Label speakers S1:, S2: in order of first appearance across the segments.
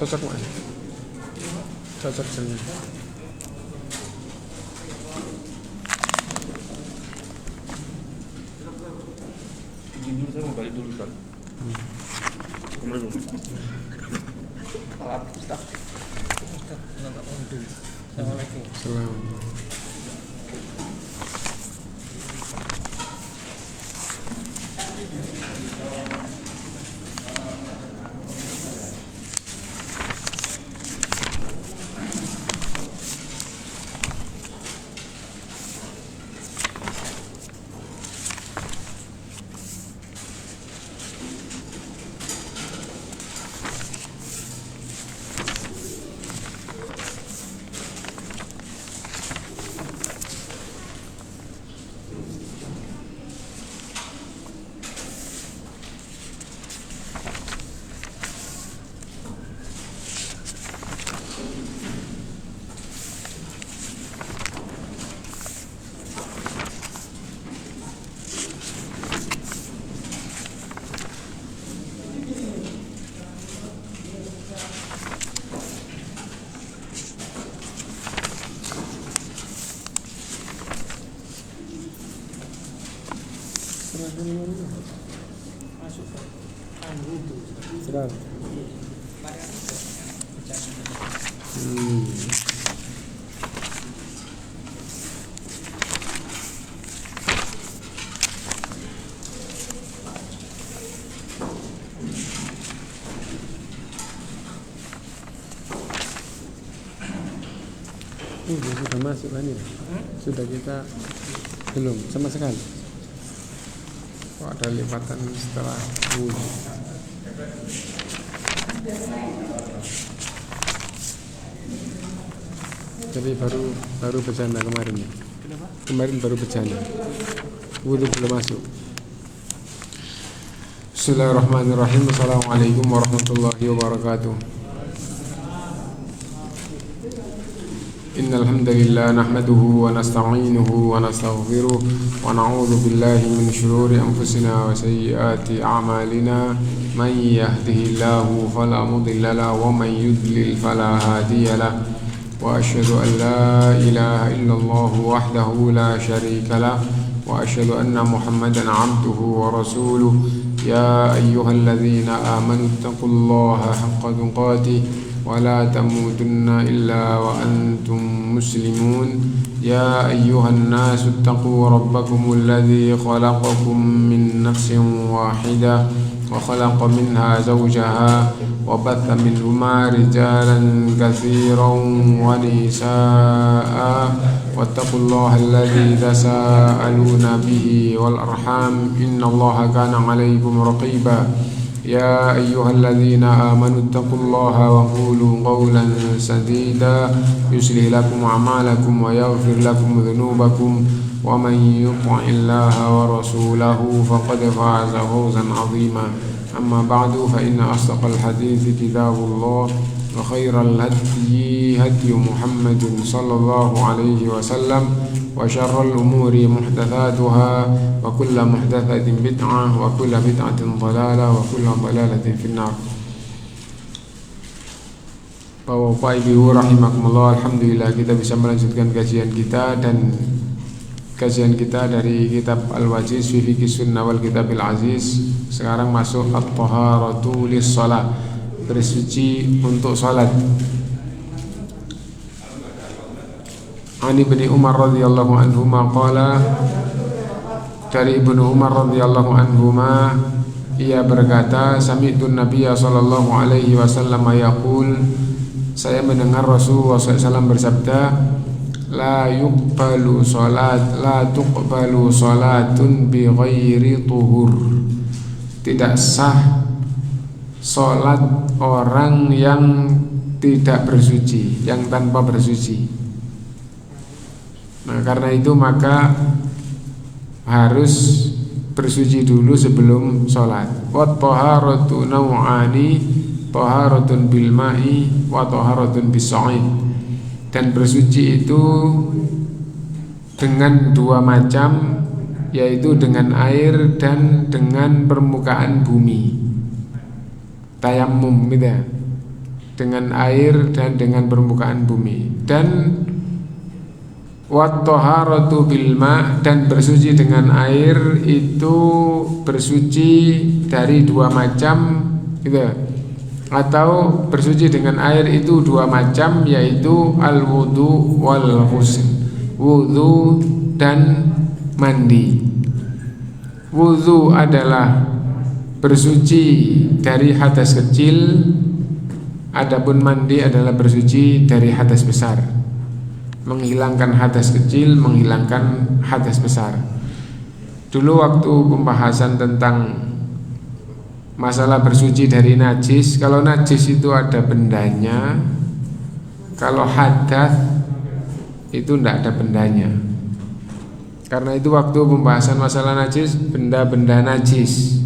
S1: Cocok Mas. Cocok sini.
S2: Dulu saya mau balik dulu kan. Assalamualaikum.
S1: Assalamualaikum.
S3: Masuk ke wudhu.
S1: Serang. Sudah masuk kan ya? Sudah kita belum sama sekali. Kok ada lipatan setelah wudhu? Jadi baru bercanda kemarin ya?
S3: Kenapa?
S1: Kemarin baru bercanda. Wudhu belum masuk. Bismillahirrahmanirrahim. Assalamualaikum warahmatullahi wabarakatuh. Innal hamdalillah nahmaduhu wa nasta'inuhu wa nastaghfiruh wa na'udzu billahi min shururi anfusina wa sayyiati a'malina man yahdihillahu fala mudilla lahu wa man yudlil fala hadiya lahu wa asyhadu an la ilaha illallah wahdahu la syarika lahu wa asyhadu anna Muhammadan 'abduhu wa rasuluh ya ayyuhalladzina amanu taqullaha haqqa tuqatih ولا تموتن إلا وأنتم مسلمون يا أيها الناس اتقوا ربكم الذي خلقكم من نفس واحدة وخلق منها زوجها وبث منهما رجالا كثيرا ونساء واتقوا الله الذي تساءلون به والأرحام إن الله كان عليكم رقيبا يا أيها الذين آمنوا اتقوا الله وقولوا قولا سديدا يصلح لكم أعمالكم ويغفر لكم ذنوبكم ومن يطع الله ورسوله فقد فاز فوزا عظيما أما بعد فإن أصدق الحديث كتاب الله وخير الهدي هدي محمد صلى الله عليه وسلم وشر الأمور محدثاتها وكل محدثة بدعة وكل بدعة ضلالة وكل ضلالة في النار. Bapak Ibu rahimakumullah, alhamdulillah kita bisa melanjutkan kajian kita dan kajian kita dari kitab Al-Wajiz fi Fiqh Sunnah wal Kitabil Aziz. Sekarang masuk at-taharatu lis-shalah, bersuci untuk salat. Ani bin Umar radhiyallahu anhuma qala, dari Ibnu Umar radhiyallahu anhuma ia berkata, sami'tu Nabiyya sallallahu alaihi wasallam yaqul, saya mendengar Rasulullah SAW bersabda, la tuqbalu salatun bi ghairi tuhur, tidak sah salat orang yang tidak bersuci, yang tanpa bersuci. Nah, karena itu maka harus bersuci dulu sebelum sholat. Wa taharatu naw'ani, taharatun bil ma'i wa taharatun bis sa'id. Dan bersuci itu dengan dua macam, yaitu dengan air dan dengan permukaan bumi. Tayammum gitu ya. dengan air dan dengan permukaan bumi. Dan wat-thaharatu bil ma, dan bersuci dengan air itu bersuci dari dua macam gitu. Atau bersuci dengan air itu dua macam, yaitu al-wudu wal ghusl, wudu dan mandi. Wudu adalah bersuci dari hadas kecil, adapun mandi adalah bersuci dari hadas besar. Menghilangkan hadas kecil, menghilangkan hadas besar. Dulu waktu pembahasan tentang masalah bersuci dari najis, kalau najis itu ada bendanya, kalau hadas itu tidak ada bendanya. Karena itu waktu pembahasan masalah najis, benda-benda najis.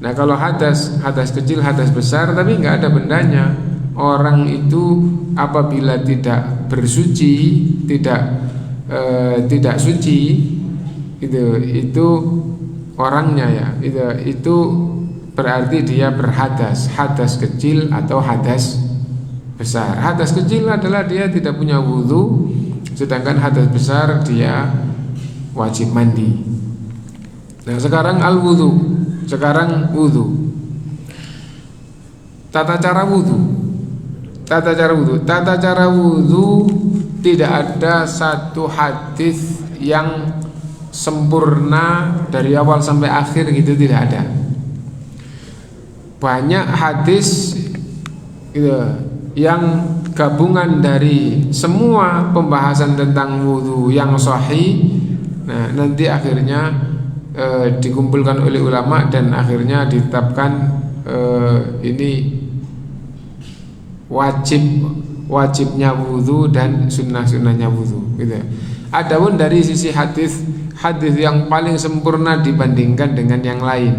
S1: Nah kalau hadas kecil, hadas besar, tapi nggak ada bendanya, orang itu apabila tidak bersuci, tidak suci, itu orangnya ya, itu berarti dia berhadas, hadas kecil atau hadas besar. Hadas kecil adalah dia tidak punya wudu, sedangkan hadas besar dia wajib mandi. Nah sekarang al-wudu, sekarang wudu. Tata cara wudu tidak ada satu hadis yang sempurna dari awal sampai akhir gitu, tidak ada. Banyak hadis gitu, yang gabungan dari semua pembahasan tentang wudu yang sahih. Nah nanti akhirnya dikumpulkan oleh ulama dan akhirnya ditetapkan ini wajibnya wudu dan sunnahnya wudu gitu. Adapun dari sisi hadis yang paling sempurna dibandingkan dengan yang lain,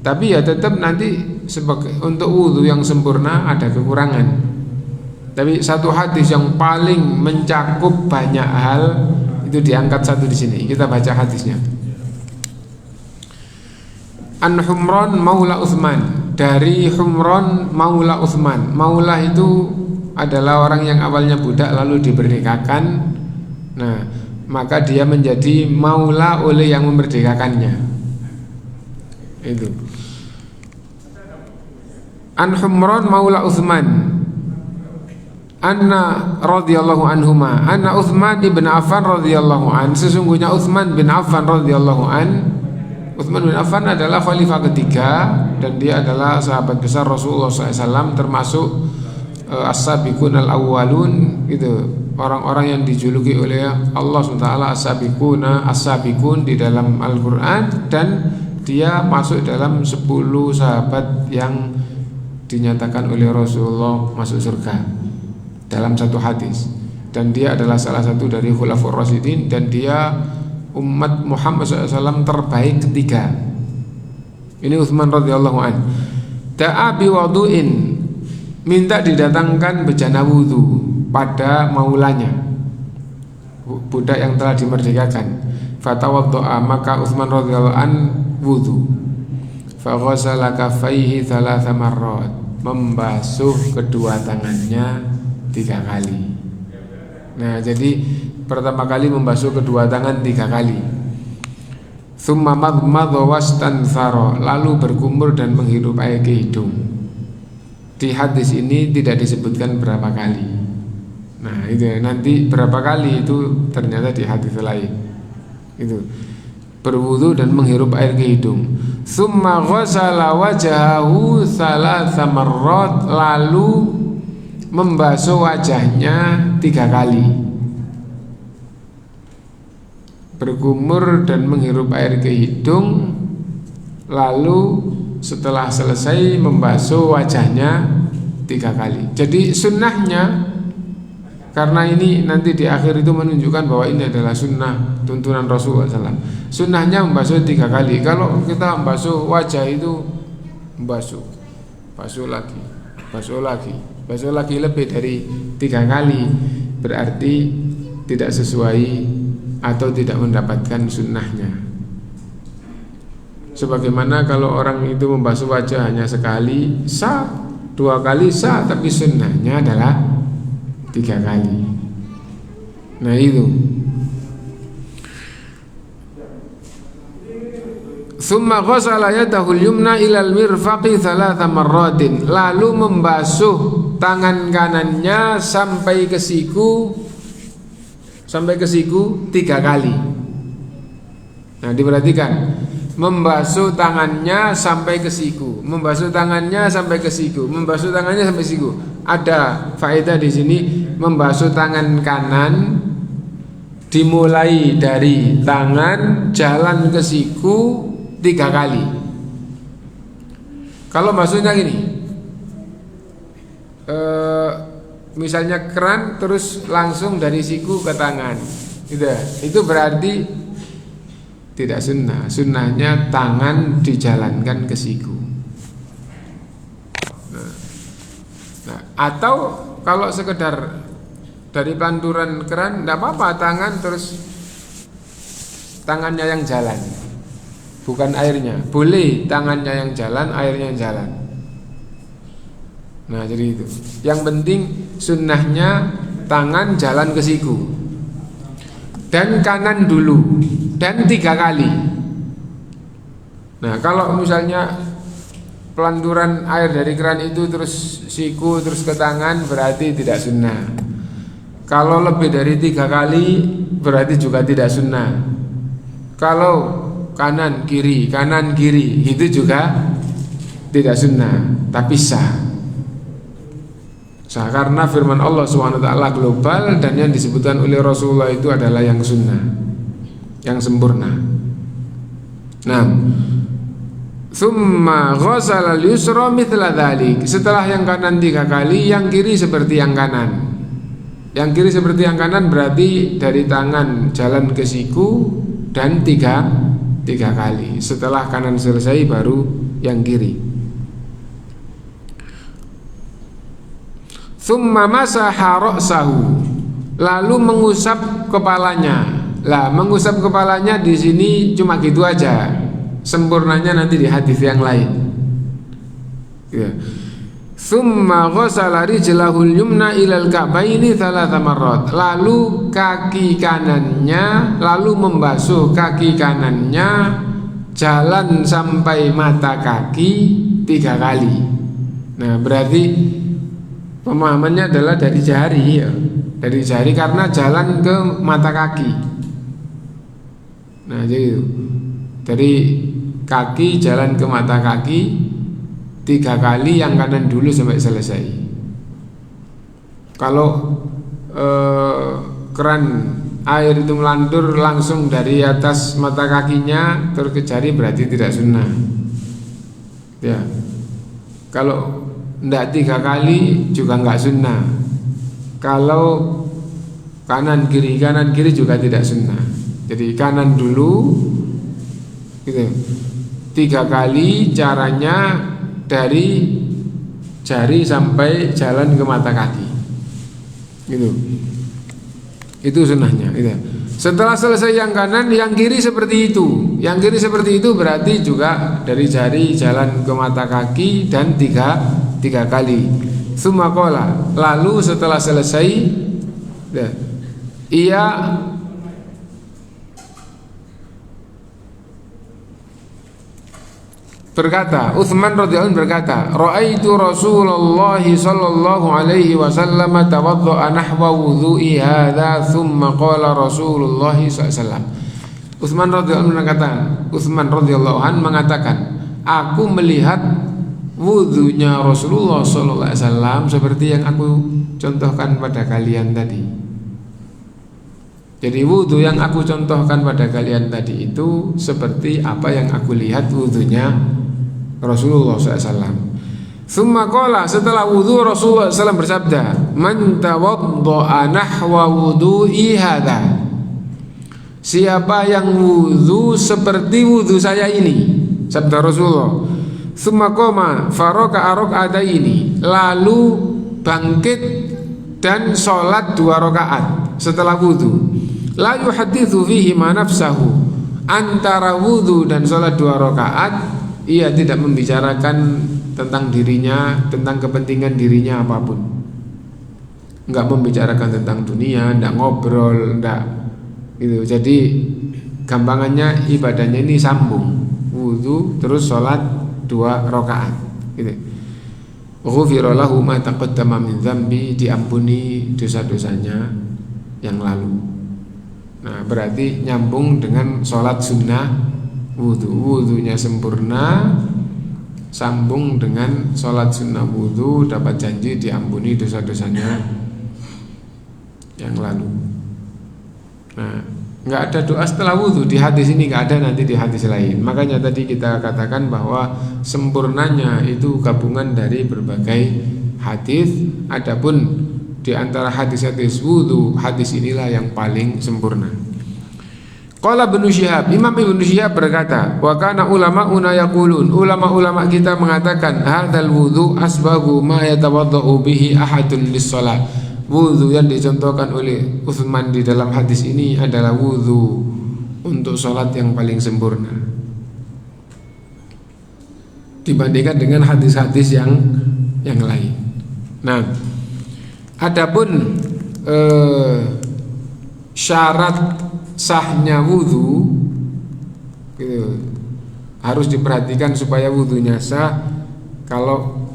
S1: tapi ya tetap nanti sebagai untuk wudu yang sempurna ada kekurangan. Tapi satu hadis yang paling mencakup banyak hal itu diangkat satu di sini. Kita baca hadisnya. An Humran Maula Utsman, dari Humran Maula Utsman. Maula itu adalah orang yang awalnya budak lalu diberdekakan. Nah, maka dia menjadi maula oleh yang memerdekakannya. Itu. An Humran Maula Utsman anna radhiyallahu anhuma, anna Utsman bin Affan radhiyallahu an, sesungguhnya Utsman bin Affan radhiyallahu an. Utsman bin Affan adalah khalifah ketiga dan dia adalah sahabat besar Rasulullah SAW, termasuk as-sabiqun al-awwalun, gitu, orang-orang yang dijuluki oleh Allah SWT as-sabiqun di dalam Al-Quran, dan dia masuk dalam 10 sahabat yang dinyatakan oleh Rasulullah masuk surga dalam satu hadis. Dan dia adalah salah satu dari khulafur rasyidin, dan dia umat Muhammad SAW terbaik ketiga. Ini Utsman radhiyallahu an. Da'a bi wudu'in, minta didatangkan bejana wudu pada maulanya, budak yang telah dimerdekakan. Fatawaddo'a, maka Utsman radhiyallahu an wudu. Faghasala kaffaihi thalatha marrat, membasuh kedua tangannya 3 kali. Nah, jadi pertama kali membasuh kedua tangan 3 kali. Tsumma madmadha wastanthara, lalu berkumur dan menghirup air ke hidung. Di hadis ini tidak disebutkan berapa kali. Nah, itu nanti berapa kali itu ternyata di hadis lain. Itu berwudu dan menghirup air ke hidung. Tsumma ghasala wajhahu thalatha marrat, lalu membasuh wajahnya 3 kali. Berkumur dan menghirup air ke hidung, lalu setelah selesai membasuh wajahnya 3 kali. Jadi sunnahnya, karena ini nanti di akhir itu menunjukkan bahwa ini adalah sunnah tuntunan Rasulullah SAW. Sunnahnya membasuh 3 kali. Kalau kita membasuh wajah itu basuh lagi lebih dari 3 kali, berarti tidak sesuai atau tidak mendapatkan sunnahnya. Sebagaimana kalau orang itu membasuh wajah hanya sekali sah, 2 kali sah, tapi sunnahnya adalah 3 kali. Nah itu. Tsumma ghasala yadahu al-yumna ila al-mirfaqi 3 marratin. Lalu membasuh tangan kanannya sampai ke siku 3 kali. Nah, diperhatikan. Membasuh tangannya sampai ke siku, membasuh tangannya sampai ke siku, membasuh tangannya sampai siku. Ada faedah di sini, membasuh tangan kanan dimulai dari tangan jalan ke siku 3 kali. Kalau maksudnya gini, misalnya keran terus langsung dari siku ke tangan, gitu. Itu berarti tidak sunnah. Sunnahnya tangan dijalankan ke siku. Nah, atau kalau sekedar dari panturan keran, tidak apa-apa, tangan terus tangannya yang jalan, bukan airnya. Boleh tangannya yang jalan, airnya yang jalan. Nah, jadi itu. Yang penting sunnahnya tangan jalan ke siku. Dan kanan dulu. Dan 3 kali. Nah, kalau misalnya pelanturan air dari keran itu terus siku terus ke tangan, berarti tidak sunnah. Kalau lebih dari 3 kali, berarti juga tidak sunnah. Kalau kanan kiri itu juga tidak sunnah, tapi sah. Sah karena firman Allah SWT global, dan yang disebutkan oleh Rasulullah itu adalah yang sunnah, yang sempurna. Nah, tsumma ghasala al-yusra mithla dzalik. Setelah yang kanan 3 kali, yang kiri seperti yang kanan. Yang kiri seperti yang kanan berarti dari tangan jalan ke siku dan 3 kali. Setelah kanan selesai baru yang kiri. Tsumma masaha ra'sahu. Lalu mengusap kepalanya. Lah, mengusap kepalanya di sini cuma gitu aja. Sempurnanya nanti di hadis yang lain. Ya. Tsumma ghasala rijlahul yumna ilal ka'baini 3 marrat. Lalu kaki kanannya, lalu membasuh kaki kanannya jalan sampai mata kaki 3 kali. Nah, berarti pemahamannya adalah dari jari, ya. Dari jari karena jalan ke mata kaki. Nah, jadi itu. Dari kaki jalan ke mata kaki 3 kali, yang kanan dulu sampai selesai. Kalau keran air itu melantur langsung dari atas mata kakinya terus ke jari, berarti tidak sunnah. Ya. Kalau tidak 3 kali juga nggak sunnah. Kalau kanan kiri juga tidak sunnah. Jadi kanan dulu, gitu. 3 kali, caranya dari jari sampai jalan ke mata kaki, gitu. Itu sunnahnya, gitu. Setelah selesai yang kanan, yang kiri seperti itu. Yang kiri seperti itu berarti juga dari jari jalan ke mata kaki dan 3 kali. Tsumma qala, lalu setelah selesai, ia berkata, Utsman radhiyallahu anhu berkata, "Ra'aitu Rasulullah sallallahu alaihi wasallam tawadda'a nahwa wudhu'i hadza, tsumma qala Rasulullah sallallahu alaihi wasallam." Utsman radhiyallahu anhu mengatakan, "Aku melihat wudhunya Rasulullah sallallahu alaihi wasallam seperti yang aku contohkan pada kalian tadi." Jadi wudhu yang aku contohkan pada kalian tadi itu seperti apa yang aku lihat wudhunya Rasulullah SAW. Tsumma qala, setelah wudhu Rasulullah SAW bersabda, "Man tawadda'a nahwa wudhu'i hadza." Siapa yang wudhu seperti wudhu saya ini, sabda Rasulullah. Tsumma qama faraka raka'ataini, lalu bangkit dan sholat 2 rakaat setelah wudhu. La yuhaditsu fihi ma nafsahu, antara wudhu dan sholat 2 rakaat ia tidak membicarakan tentang dirinya, tentang kepentingan dirinya apapun. Enggak membicarakan tentang dunia, enggak ngobrol, enggak gitu. Jadi gampangannya ibadahnya ini sambung, wudu terus sholat 2 rakaat gitu. Ghufira lahu ma taqaddama min dzambi, diampuni dosa-dosanya yang lalu. Nah, berarti nyambung dengan sholat sunnah wudu. Wudunya sempurna, sambung dengan sholat sunnah wudu, dapat janji diampuni dosa-dosanya yang lalu. Nah, nggak ada doa setelah wudu di hadis ini, nggak ada, nanti di hadis lain. Makanya tadi kita katakan bahwa sempurnanya itu gabungan dari berbagai hadis. Adapun di antara hadis-hadis wudu, hadis inilah yang paling sempurna. Qala Ibnu Syihab, Imam Ibnu Syihab berkata, wa kana ulama'una yaqulun, ulama-ulama kita mengatakan, hadzal wudu asbagu ma yatawaddau bihi ahadun lis-shalah. Wudu yang dicontohkan oleh Utsman di dalam hadis ini adalah wudu untuk sholat yang paling sempurna dibandingkan dengan hadis-hadis yang lain. Nah, adapun syarat sahnya wudu gitu, harus diperhatikan supaya wudunya sah. Kalau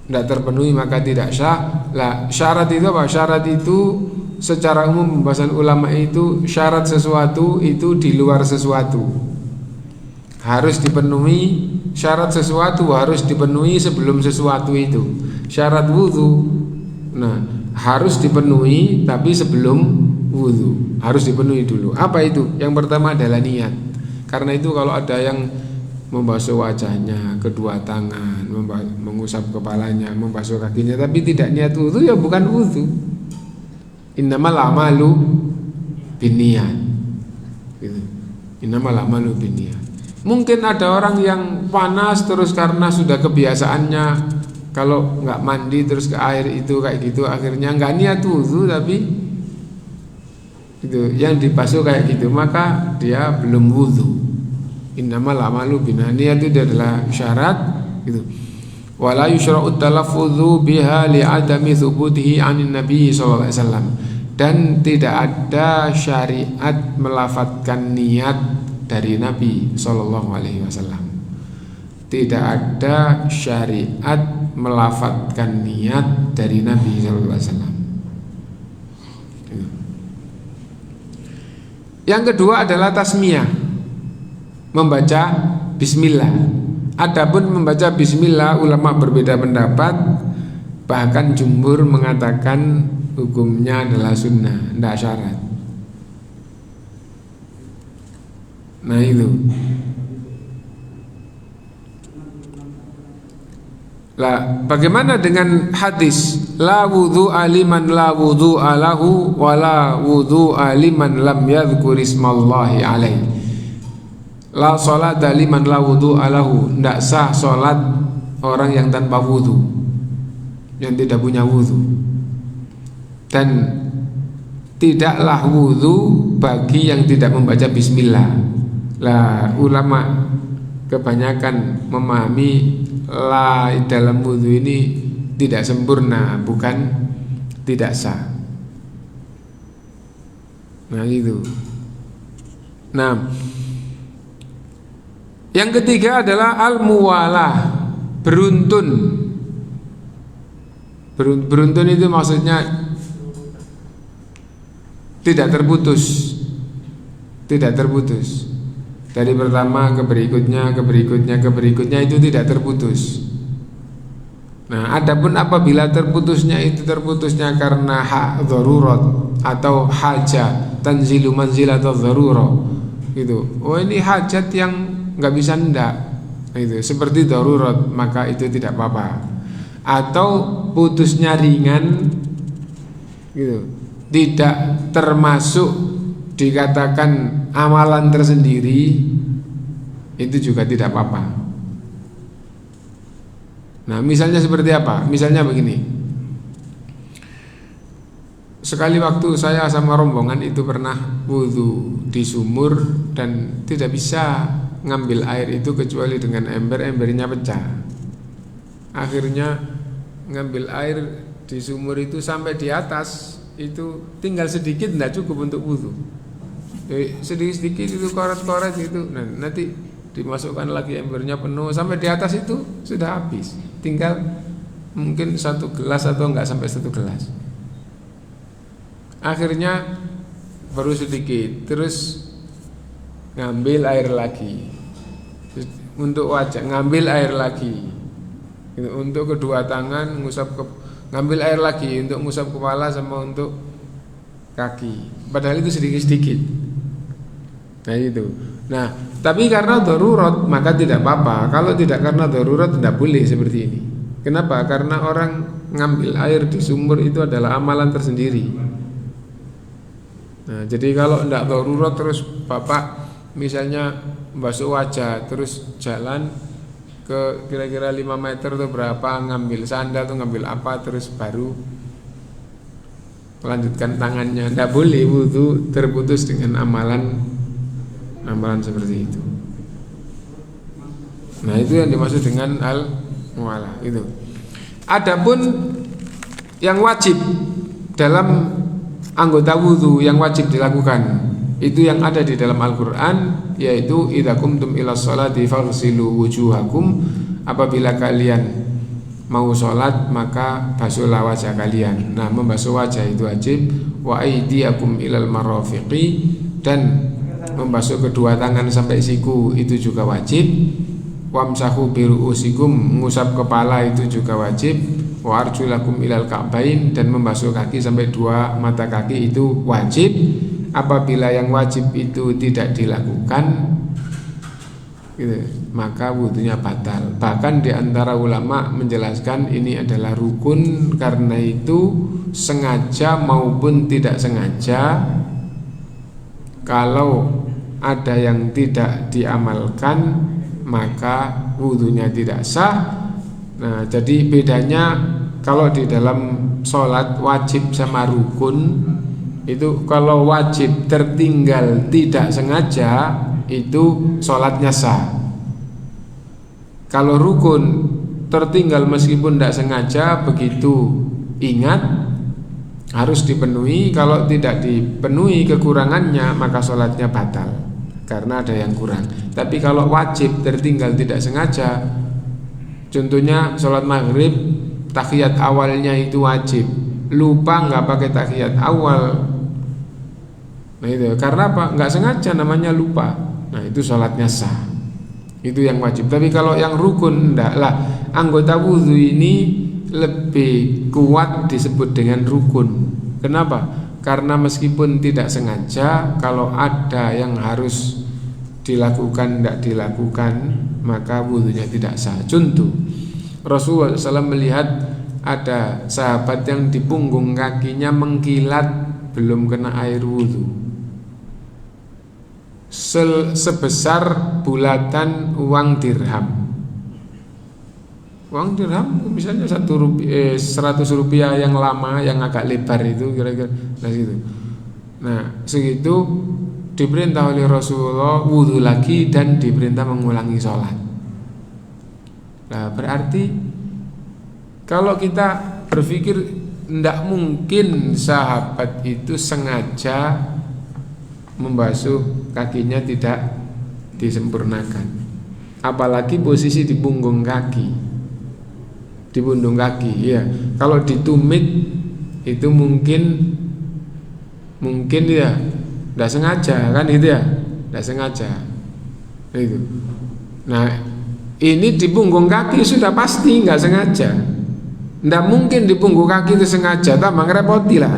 S1: tidak terpenuhi maka tidak sah. Lah, syarat itu apa? Syarat itu secara umum pembahasan ulama itu syarat sesuatu itu di luar sesuatu. Harus dipenuhi, syarat sesuatu harus dipenuhi sebelum sesuatu itu. Syarat wudu, nah harus dipenuhi tapi sebelum wudu harus dipenuhi dulu. Apa itu? Yang pertama adalah niat. Karena itu kalau ada yang membasuh wajahnya, kedua tangan, mengusap kepalanya, membasuh kakinya, tapi tidak niat wudu, ya bukan wudu. Innamal a'malu binniyat. Gitu. Innamal a'malu binniyat. Mungkin ada orang yang panas terus karena sudah kebiasaannya kalau nggak mandi terus ke air itu kayak gitu, akhirnya nggak niat wudu tapi itu yang dibasuh kayak gitu, maka dia belum wudu. Innamal a'malu binniyat itu adalah syarat gitu. Wala yushra'u talaffudzu biha li'adami thubutihi 'anin nabi sallallahu alaihi wasallam. Dan tidak ada syariat melafadzkan niat dari Nabi sallallahu alaihi wasallam. Tidak ada syariat melafadzkan niat dari Nabi sallallahu alaihi wasallam. Yang kedua adalah tasmiyah, membaca bismillah. Adapun membaca bismillah ulama berbeda pendapat. Bahkan jumhur mengatakan hukumnya adalah sunnah, tidak syarat. Nah itu. Lah, bagaimana dengan hadis la wudhu'a liman la wudhu'a lahu wa la wudhu'a liman lam yadhkur ismallahi alaihi. La sholata liman la wudhu'a lahu, tidak sah sholat orang yang tanpa wudhu, yang tidak punya wudhu. Dan tidaklah wudhu bagi yang tidak membaca bismillah. Lah, ulama kebanyakan memahami la dalam wudhu ini tidak sempurna, bukan tidak sah. Nah itu. Nah, yang ketiga adalah al-muwalah, beruntun. Beruntun itu maksudnya tidak terputus. Tidak terputus. Dari pertama ke berikutnya, ke berikutnya, ke berikutnya, itu tidak terputus. Nah, adapun apabila terputusnya karena hak darurat atau hajat, tanzilu manzilat darurat gitu. Oh, ini hajat yang nggak bisa ndak, itu seperti darurat, maka itu tidak apa-apa. Atau putusnya ringan gitu, tidak termasuk dikatakan amalan tersendiri, itu juga tidak apa-apa. Nah, misalnya seperti apa? Misalnya begini. Sekali waktu saya sama rombongan itu pernah wudhu di sumur dan tidak bisa ngambil air itu kecuali dengan ember, embernya pecah. Akhirnya ngambil air di sumur itu sampai di atas itu tinggal sedikit, tidak cukup untuk wudu. Sedikit-sedikit itu koret-koret itu, nah, nanti dimasukkan lagi embernya penuh sampai di atas itu sudah habis. Tinggal mungkin 1 gelas atau enggak sampai 1 gelas. Akhirnya baru sedikit, terus ngambil air lagi untuk wajah, ngambil air lagi untuk kedua tangan, ngambil air lagi untuk ngusap kepala sama untuk kaki. Padahal itu sedikit-sedikit. Nah itu. Nah, tapi karena darurat maka tidak apa-apa. Kalau tidak karena darurat tidak boleh seperti ini. Kenapa? Karena orang ngambil air di sumur itu adalah amalan tersendiri. Nah, jadi kalau tidak darurat terus Bapak misalnya basuh wajah terus jalan ke kira-kira 5 meter atau berapa, ngambil sandal atau ngambil apa terus baru melanjutkan tangannya, tidak boleh, wudu terputus dengan amalan seperti itu. Nah itu yang dimaksud dengan al-muwalah itu. Adapun yang wajib dalam anggota wudu yang wajib dilakukan itu yang ada di dalam Al-Quran, yaitu idza qumtum ila sholati faghsilu wujuhakum, apabila kalian mau sholat maka basuhlah wajah kalian. Nah, membasuh wajah itu wajib. Wa aydiyakum ilal marafiqi, dan membasuh kedua tangan sampai siku itu juga wajib. Wamsahu biru'usikum, mengusap kepala itu juga wajib. Wa arjulakum ilal ka'bain, dan membasuh kaki sampai 2 mata kaki itu wajib. Apabila yang wajib itu tidak dilakukan gitu, maka wudunya batal. Bahkan di antara ulama menjelaskan ini adalah rukun, karena itu sengaja maupun tidak sengaja kalau ada yang tidak diamalkan maka wudunya tidak sah. Nah, jadi bedanya kalau di dalam sholat wajib sama rukun itu, kalau wajib tertinggal tidak sengaja itu sholatnya sah. Kalau rukun tertinggal meskipun tidak sengaja, begitu ingat harus dipenuhi. Kalau tidak dipenuhi kekurangannya maka sholatnya batal karena ada yang kurang. Tapi kalau wajib tertinggal tidak sengaja, contohnya sholat maghrib tahiyat awalnya itu wajib, lupa nggak pakai tahiyat awal, nah itu karena apa? Nggak sengaja, namanya lupa. Nah itu sholatnya sah, itu yang wajib. Tapi kalau yang rukun enggak lah. Anggota wudhu ini lebih kuat disebut dengan rukun. Kenapa? Karena meskipun tidak sengaja, kalau ada yang harus dilakukan tidak dilakukan maka wudhunya tidak sah. Contoh, Rasulullah SAW melihat ada sahabat yang di punggung kakinya mengkilat belum kena air wudhu sebesar bulatan uang dirham. Uang dirham misalnya 100 rupiah yang lama, yang agak lebar itu kira-kira segitu. Nah segitu diperintah oleh Rasulullah wudhu lagi dan diperintah mengulangi sholat. Nah berarti kalau kita berpikir tidak mungkin sahabat itu sengaja membasuh kakinya tidak disempurnakan, apalagi posisi di punggung kaki, di pundung kaki. Ya, kalau ditumit itu mungkin ya tidak sengaja kan, itu ya tidak sengaja itu. Nah ini di punggung kaki sudah pasti nggak sengaja, tidak mungkin di punggung kaki itu sengaja, tambah ngerepoti lah.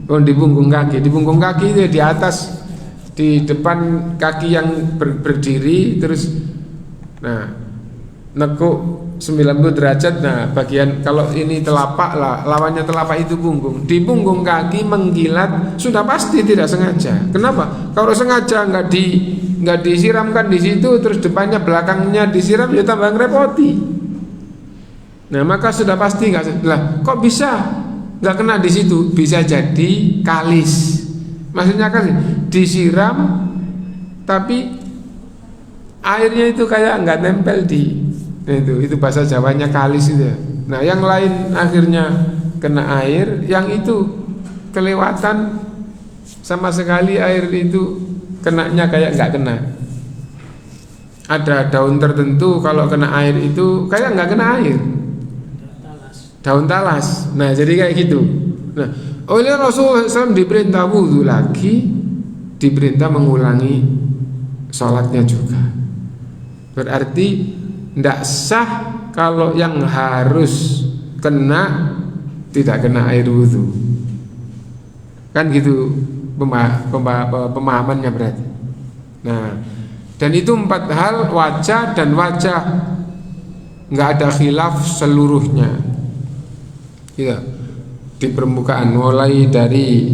S1: Oh, di punggung kaki itu di atas, di depan kaki yang berdiri terus, nah nekuk 90 derajat. Nah bagian kalau ini telapak lah, lawannya telapak itu punggung. Di punggung kaki mengkilat sudah pasti tidak sengaja. Kenapa? Kalau sengaja nggak disiramkan di situ, terus depannya belakangnya disiram, ya tambah ngerepoti. Nah maka sudah pasti nggak lah. Kok bisa nggak kena di situ? Bisa jadi kalis. Maksudnya kalis disiram tapi airnya itu kayak nggak nempel di itu bahasa Jawanya kalis itu ya. Nah yang lain akhirnya kena air, yang itu kelewatan sama sekali air itu kenanya kayak nggak kena. Ada daun tertentu kalau kena air itu kayak nggak kena air, daun talas. Nah jadi kayak gitu. Nah oleh Rasulullah SAW diperintah wudhu lagi, diperintah mengulangi sholatnya juga. Berarti tidak sah kalau yang harus kena tidak kena air wudhu. Kan gitu pemahamannya berarti. Nah dan itu 4 hal, wajah dan wajah nggak ada khilaf seluruhnya. Iya. Di permukaan mulai dari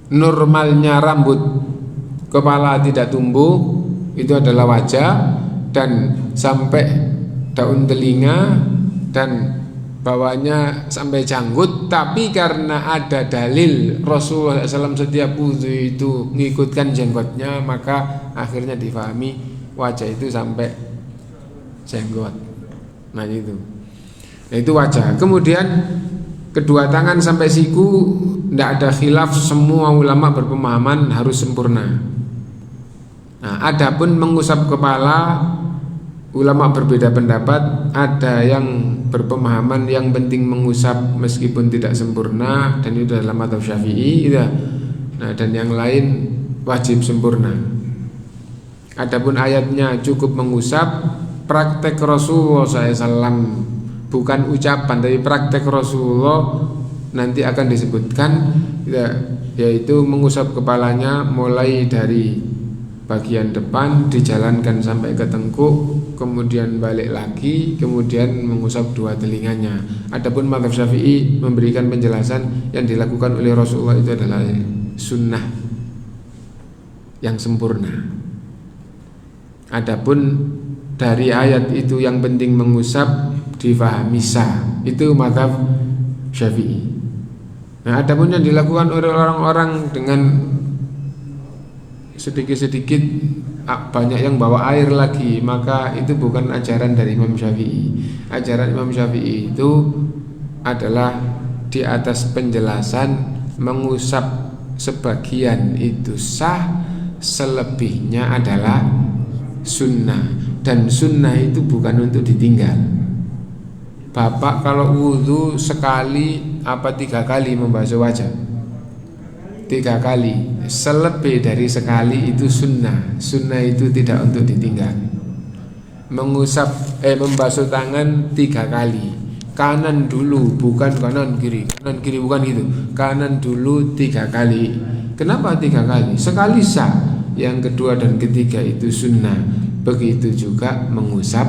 S1: normalnya rambut kepala tidak tumbuh itu adalah wajah, dan sampai daun telinga dan bawahnya sampai janggut. Tapi karena ada dalil Rasulullah SAW setiap wudhu itu mengikutkan jenggotnya, maka akhirnya difahami wajah itu sampai jenggot. Nah itu. Nah itu wajah. Kemudian kedua tangan sampai siku tidak ada khilaf, semua ulama berpemahaman harus sempurna. Nah, adapun mengusap kepala, ulama berbeda pendapat. Ada yang berpemahaman yang penting mengusap meskipun tidak sempurna, dan itu adalah mazhab Syafi'i. Nah, dan yang lain wajib sempurna. Adapun ayatnya cukup mengusap, praktek Rasulullah SAW, bukan ucapan tapi praktek Rasulullah nanti akan disebutkan, yaitu mengusap kepalanya mulai dari bagian depan dijalankan sampai ke tengkuk, kemudian balik lagi, kemudian mengusap 2 telinganya. Adapun mazhab Syafi'i memberikan penjelasan yang dilakukan oleh Rasulullah itu adalah sunnah yang sempurna. Adapun dari ayat itu yang penting mengusap difahami sah, itu mazhab Syafi'i. Nah, adapun yang dilakukan oleh orang-orang dengan sedikit-sedikit banyak yang bawa air lagi, maka itu bukan ajaran dari Imam Syafi'i. Ajaran Imam Syafi'i itu adalah di atas penjelasan mengusap sebagian itu sah, selebihnya adalah sunnah. Dan sunnah itu bukan untuk ditinggal. Bapak kalau wudhu sekali apa 3 kali membasuh wajah? 3 kali. Selebih dari sekali itu sunnah. Sunnah itu tidak untuk ditinggal. Membasuh tangan 3 kali. Kanan dulu, bukan kanan kiri. Kanan kiri bukan gitu. Kanan dulu 3 kali. Kenapa 3 kali? Sekali sah. Yang kedua dan ketiga itu sunnah. Begitu juga mengusap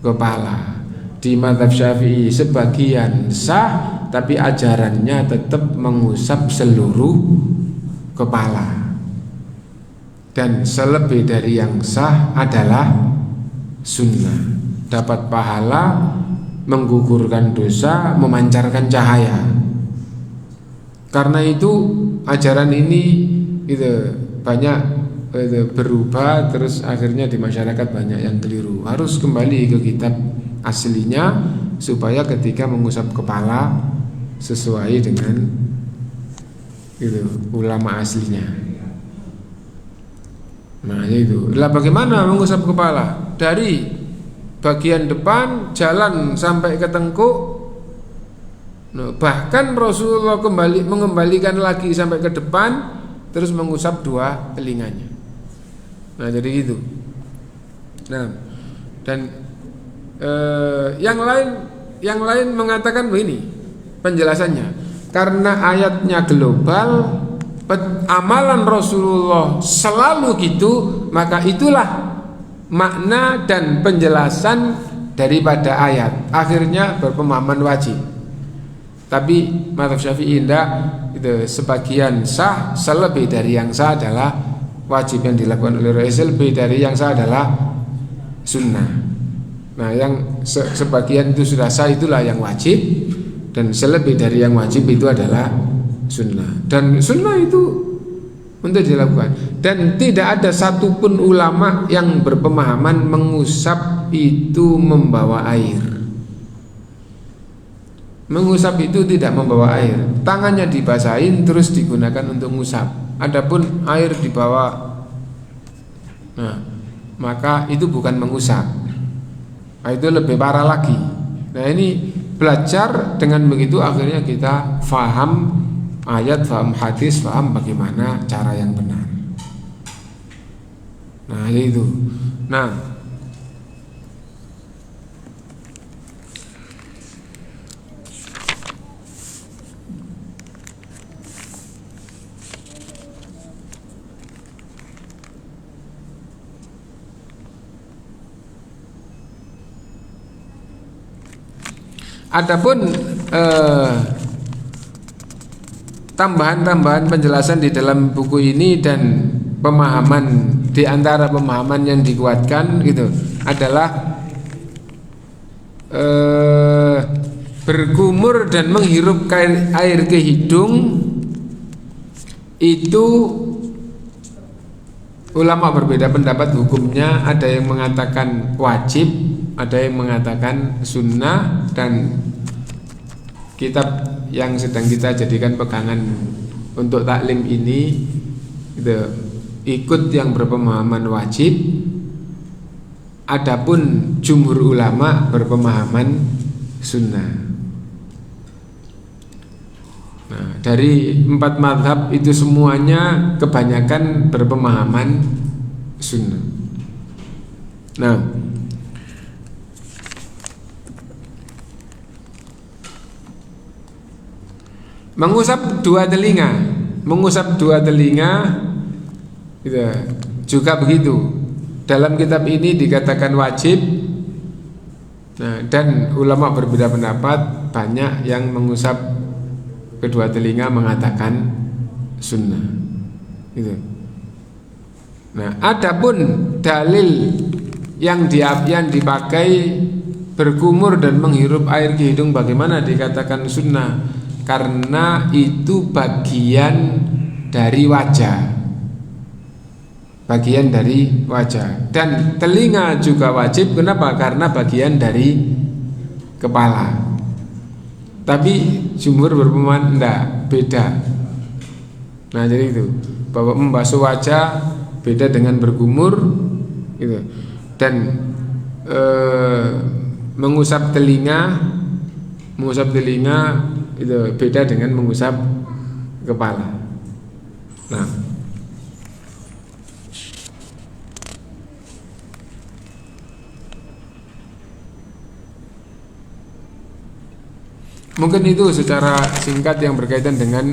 S1: kepala. Di mazhab Syafi'i sebagian sah, tapi ajarannya tetap mengusap seluruh kepala. Dan selebih dari yang sah adalah sunnah. Dapat pahala, menggugurkan dosa, memancarkan cahaya. Karena itu ajaran ini banyak berubah, terus akhirnya di masyarakat banyak yang keliru. Harus kembali ke kitab aslinya supaya ketika mengusap kepala sesuai dengan ulama aslinya. Nah itu. Lah bagaimana mengusap kepala? Dari bagian depan jalan sampai ke tengkuk. Nah, bahkan Rasulullah mengembalikan lagi sampai ke depan, terus mengusap 2 telinganya. Nah jadi gitu. Nah dan yang lain mengatakan begini penjelasannya, karena ayatnya global, amalan Rasulullah selalu gitu, maka itulah makna dan penjelasan daripada ayat. Akhirnya berpemahaman wajib. Tapi mazhab Syafi'i tidak, itu sebagian sah, selebih dari yang sah adalah wajib yang dilakukan oleh Rasul, lebih dari yang sah adalah sunnah. Nah yang sebagian itu sudah sah itulah yang wajib, dan selebih dari yang wajib itu adalah sunnah. Dan sunnah itu untuk dilakukan. Dan tidak ada satupun ulama yang berpemahaman mengusap itu membawa air. Mengusap itu tidak membawa air. Tangannya dibasahin terus digunakan untuk mengusap. Adapun air dibawa, nah, maka itu bukan mengusap. Nah, itu lebih parah lagi. Nah, ini belajar dengan begitu akhirnya kita faham ayat, faham hadis, faham bagaimana cara yang benar. Nah, itu. Nah, adapun tambahan-tambahan penjelasan di dalam buku ini dan pemahaman, di antara pemahaman yang dikuatkan gitu adalah berkumur dan menghirup air ke hidung itu ulama berbeda pendapat hukumnya. Ada yang mengatakan wajib, ada yang mengatakan sunnah, dan kitab yang sedang kita jadikan pegangan untuk taklim ini gitu, ikut yang berpemahaman wajib. Adapun jumhur ulama berpemahaman sunnah. Nah, dari 4 mazhab itu semuanya kebanyakan berpemahaman sunnah. Nah, mengusap dua telinga gitu, juga begitu. Dalam kitab ini dikatakan wajib. Nah, dan ulama berbeda pendapat. Banyak yang mengusap kedua telinga mengatakan sunnah gitu. Nah, adapun dalil yang dipakai berkumur dan menghirup air ke hidung bagaimana dikatakan sunnah? Karena itu bagian dari wajah. Bagian dari wajah. Dan telinga juga wajib. Kenapa? Karena bagian dari kepala. Tapi jumhur berpemahaman enggak, beda. Nah, jadi itu bahwa membasuh wajah beda dengan berkumur gitu. Dan mengusap telinga itu beda dengan mengusap kepala. Nah, mungkin itu secara singkat yang berkaitan dengan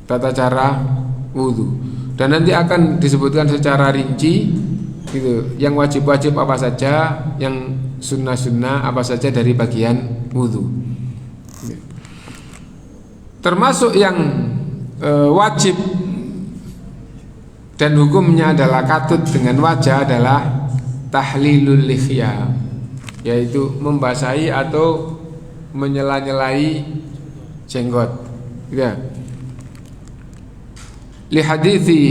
S1: tata cara wudhu. Dan nanti akan disebutkan secara rinci gitu, yang wajib-wajib apa saja, yang sunnah-sunnah apa saja dari bagian wudhu. Termasuk yang wajib dan hukumnya adalah katut dengan wajah adalah tahlilul lihya, yaitu membasahi atau menyela-nyelai jenggot ya. Li hadithi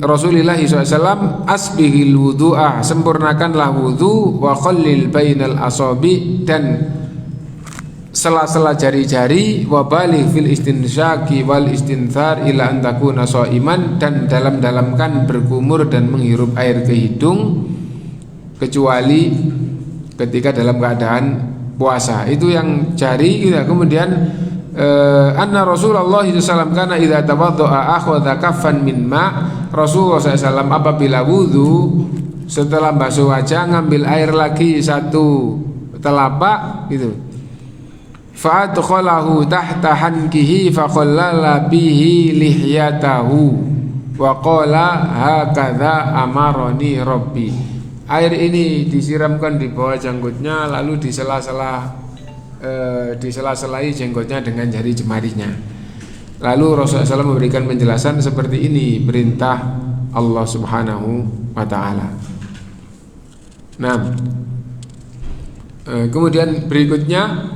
S1: Rasulullah SAW, asbihil wudu'a, sempurnakanlah wudu, wa qallil bainal asabi, dan sela-sela jari-jari, wa baligh fil istinsyaqi wal istinthar ila an takuna shaiman, dan dalam-dalamkan berkumur dan menghirup air ke hidung kecuali ketika dalam keadaan puasa. Itu yang jari gitu. Kemudian anna Rasulullah SAW kana idza tawaddaa akhadha kaffan min ma. Rasulullah SAW apabila wudu setelah basuh wajah ngambil air lagi satu telapak gitu. Fa adkhalahu tahta hankihi fa khallala bihi lihyatahu wa qala hakadha amaroni rabbi. Air ini disiramkan di bawah janggutnya, lalu disela-selai jenggotnya dengan jari jemarinya. Lalu Rasulullah SAW memberikan penjelasan seperti ini, perintah Allah Subhanahu wa ta'ala. Nah, kemudian berikutnya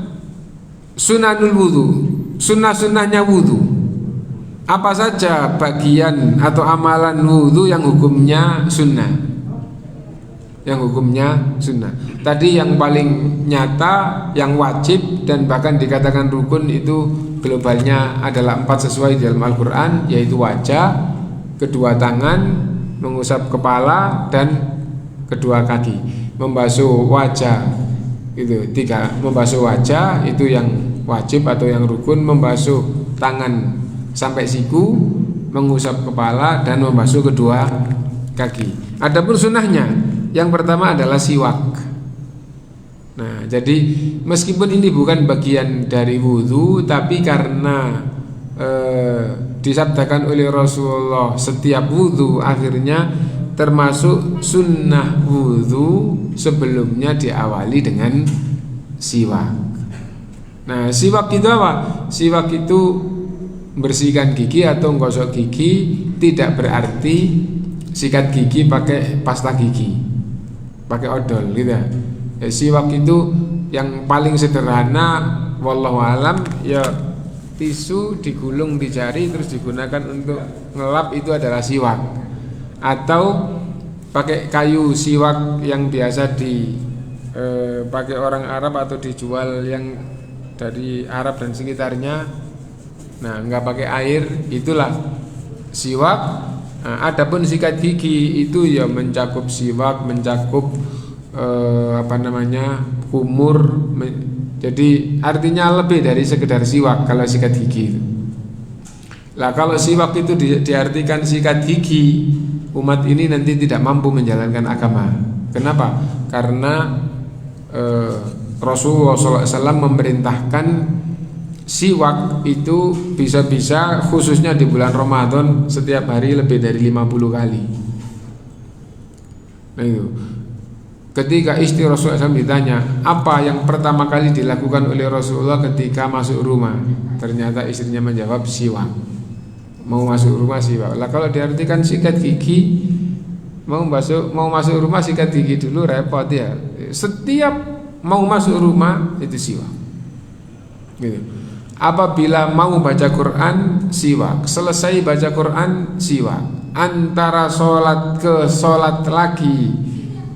S1: sunanul wudu, sunnah-sunnahnya wudu. Apa saja bagian atau amalan wudu yang hukumnya sunnah? Yang hukumnya sunnah. Tadi yang paling nyata, yang wajib dan bahkan dikatakan rukun itu globalnya adalah 4 sesuai dalam Al-Quran, yaitu wajah, kedua tangan, mengusap kepala, dan kedua kaki. Membasuh wajah itu 3. Membasuh wajah itu yang wajib atau yang rukun. Membasuh tangan sampai siku, mengusap kepala, dan membasuh kedua kaki. Adapun sunnahnya, yang pertama adalah siwak. Nah, jadi meskipun ini bukan bagian dari wudhu, tapi karena disabdakan oleh Rasulullah setiap wudhu, akhirnya termasuk sunnah wudhu sebelumnya diawali dengan siwak. Nah, siwak itu apa? Siwak itu bersihkan gigi atau gosok gigi, tidak berarti sikat gigi pakai pasta gigi, pakai odol gitu ya. Siwak itu yang paling sederhana, wallahu alam, ya tisu digulung di jari terus digunakan untuk ngelap, itu adalah siwak. Atau pakai kayu siwak yang biasa pakai orang Arab atau dijual yang dari Arab dan sekitarnya. Nah, nggak pakai air, itulah siwak. Nah, adapun sikat gigi itu ya mencakup siwak, mencakup kumur. Jadi artinya lebih dari sekedar siwak kalau sikat gigi itu. Lah kalau siwak itu diartikan sikat gigi, umat ini nanti tidak mampu menjalankan agama. Kenapa? Karena Rasulullah SAW memerintahkan siwak itu bisa-bisa khususnya di bulan Ramadan setiap hari lebih dari 50 kali. Nah itu. Ketika istri Rasulullah SAW ditanya apa yang pertama kali dilakukan oleh Rasulullah ketika masuk rumah, ternyata istrinya menjawab siwak. Mau masuk rumah siwak. Lah kalau diartikan sikat gigi, mau masuk rumah sikat gigi dulu, repot ya. Setiap mau masuk rumah itu siwak. Gitu. Apabila mau baca Quran, siwak. Selesai baca Quran, siwak. Antara sholat ke sholat lagi,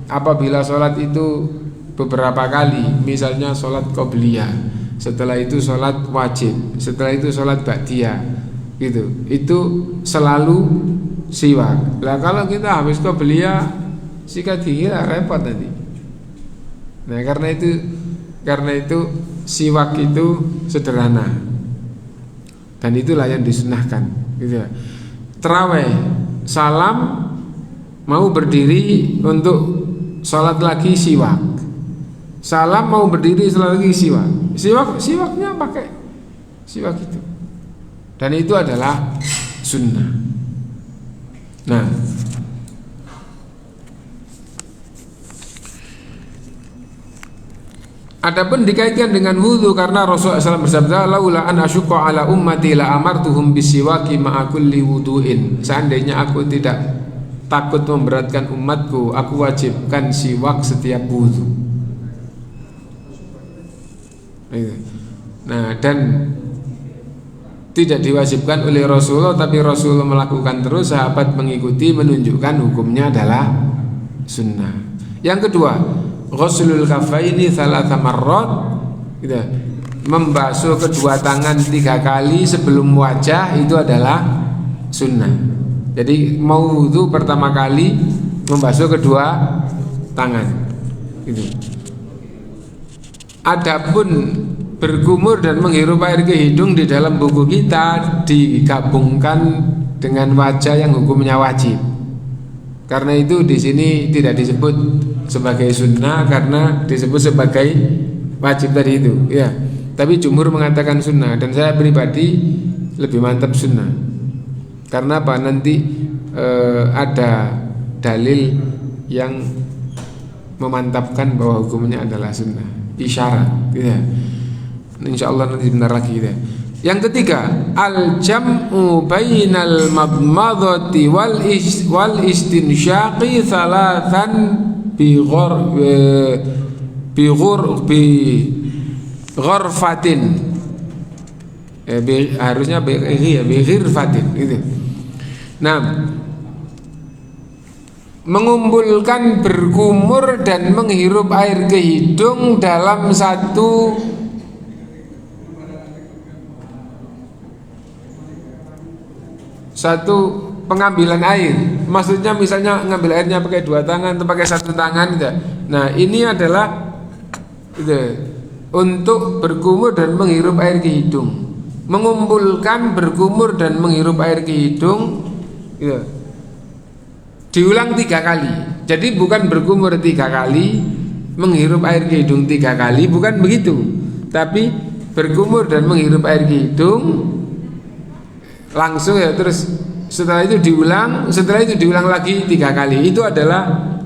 S1: apabila sholat itu beberapa kali, misalnya sholat qobliyah, setelah itu sholat wajib, setelah itu sholat ba'diyah, gitu. Itu selalu siwak. Lah kalau kita habis qobliyah sikat gigi lah repot nanti. Nah karena itu siwak itu sederhana, dan itulah yang disunahkan, gitu. Tarawih, salam, mau berdiri untuk sholat lagi siwak, salam mau berdiri sholat lagi siwak, siwaknya pakai siwak itu, dan itu adalah sunnah. Nah, adapun dikaitkan dengan wudu, karena Rasulullah SAW bersabda, laula an asyqa ala ummati la amartuhum bisiwaki ma'a kulli wudu'in. Seandainya aku tidak takut memberatkan umatku, aku wajibkan siwak setiap wudu. Nah, dan tidak diwajibkan oleh Rasulullah, tapi Rasulullah melakukan terus, sahabat mengikuti, menunjukkan hukumnya adalah sunnah. Yang kedua, ghuslul kafaini thalatha marrat, gitu. Membasuh kedua tangan 3 kali sebelum wajah, itu adalah sunnah. Jadi mau wudu pertama kali membasuh kedua tangan, gitu. Adapun berkumur dan menghirup air ke hidung di dalam buku kita digabungkan dengan wajah yang hukumnya wajib. Karena itu di sini tidak disebut sebagai sunnah, karena disebut sebagai wajib tadi itu, ya. Tapi jumhur mengatakan sunnah, dan saya pribadi lebih mantap sunnah. Karena apa? Nanti ada dalil yang memantapkan bahwa hukumnya adalah sunnah, isyarat, ya. Insya Allah nanti benar lagi, ya. Yang ketiga, al-jam'u bainal madmadati wal istinsyaqi thalathan bi ghurfatin. Harusnya bighirfatin gitu. Nah, mengumpulkan berkumur dan menghirup air ke hidung dalam satu pengambilan air. Maksudnya misalnya ngambil airnya pakai dua tangan atau pakai satu tangan enggak. Nah, ini adalah untuk berkumur dan menghirup air ke hidung. Mengumpulkan berkumur dan menghirup air ke hidung diulang 3 kali. Jadi bukan berkumur 3 kali, menghirup air ke hidung 3 kali, bukan begitu. Tapi berkumur dan menghirup air ke hidung langsung terus setelah itu diulang lagi 3 kali. Itu adalah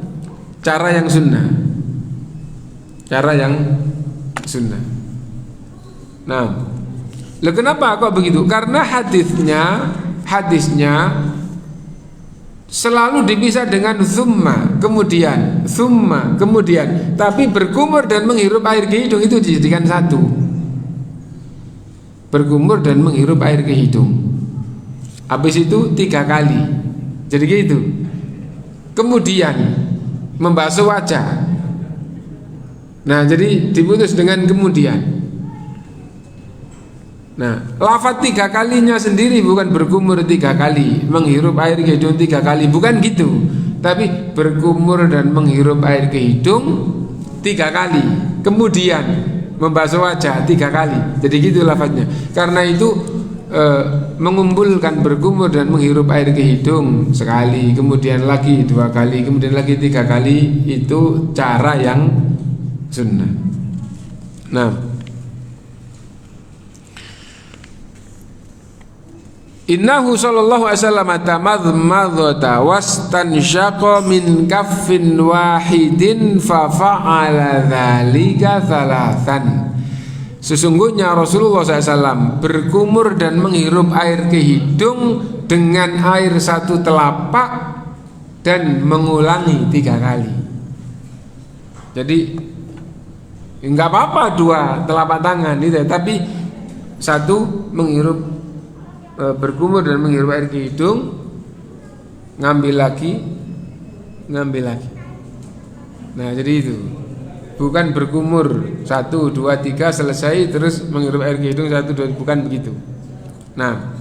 S1: cara yang sunnah. Nah, kenapa kok begitu? Karena hadisnya selalu dipisah dengan summa, kemudian. Tapi berkumur dan menghirup air ke hidung itu dijadikan satu. Berkumur dan menghirup air ke hidung. Habis itu 3 kali. Jadi gitu. Kemudian membasuh wajah. Nah, jadi diputus dengan kemudian. Nah, lafaz 3 kalinya sendiri bukan berkumur 3 kali, menghirup air ke hidung 3 kali, bukan gitu. Tapi berkumur dan menghirup air ke hidung 3 kali, kemudian membasuh wajah 3 kali. Jadi gitu lafaznya. Karena itu mengumpulkan berkumur dan menghirup air ke hidung sekali, kemudian lagi 2 kali, kemudian lagi 3 kali, itu cara yang sunnah. Nah, innahu sallallahu alaihi wasallam tamadmadha wastansyaqa min kaffin wahidin fa fa'ala dzalika thalathan. Sesungguhnya Rasulullah SAW berkumur dan menghirup air ke hidung dengan air 1 telapak dan mengulangi 3 kali. Jadi enggak apa-apa 2 telapak tangan itu, tapi 1 menghirup berkumur dan menghirup air ke hidung, ngambil lagi. Nah, jadi itu bukan berkumur 1, 2, 3 selesai terus menghirup air ke hidung 1, 2, bukan begitu. Nah,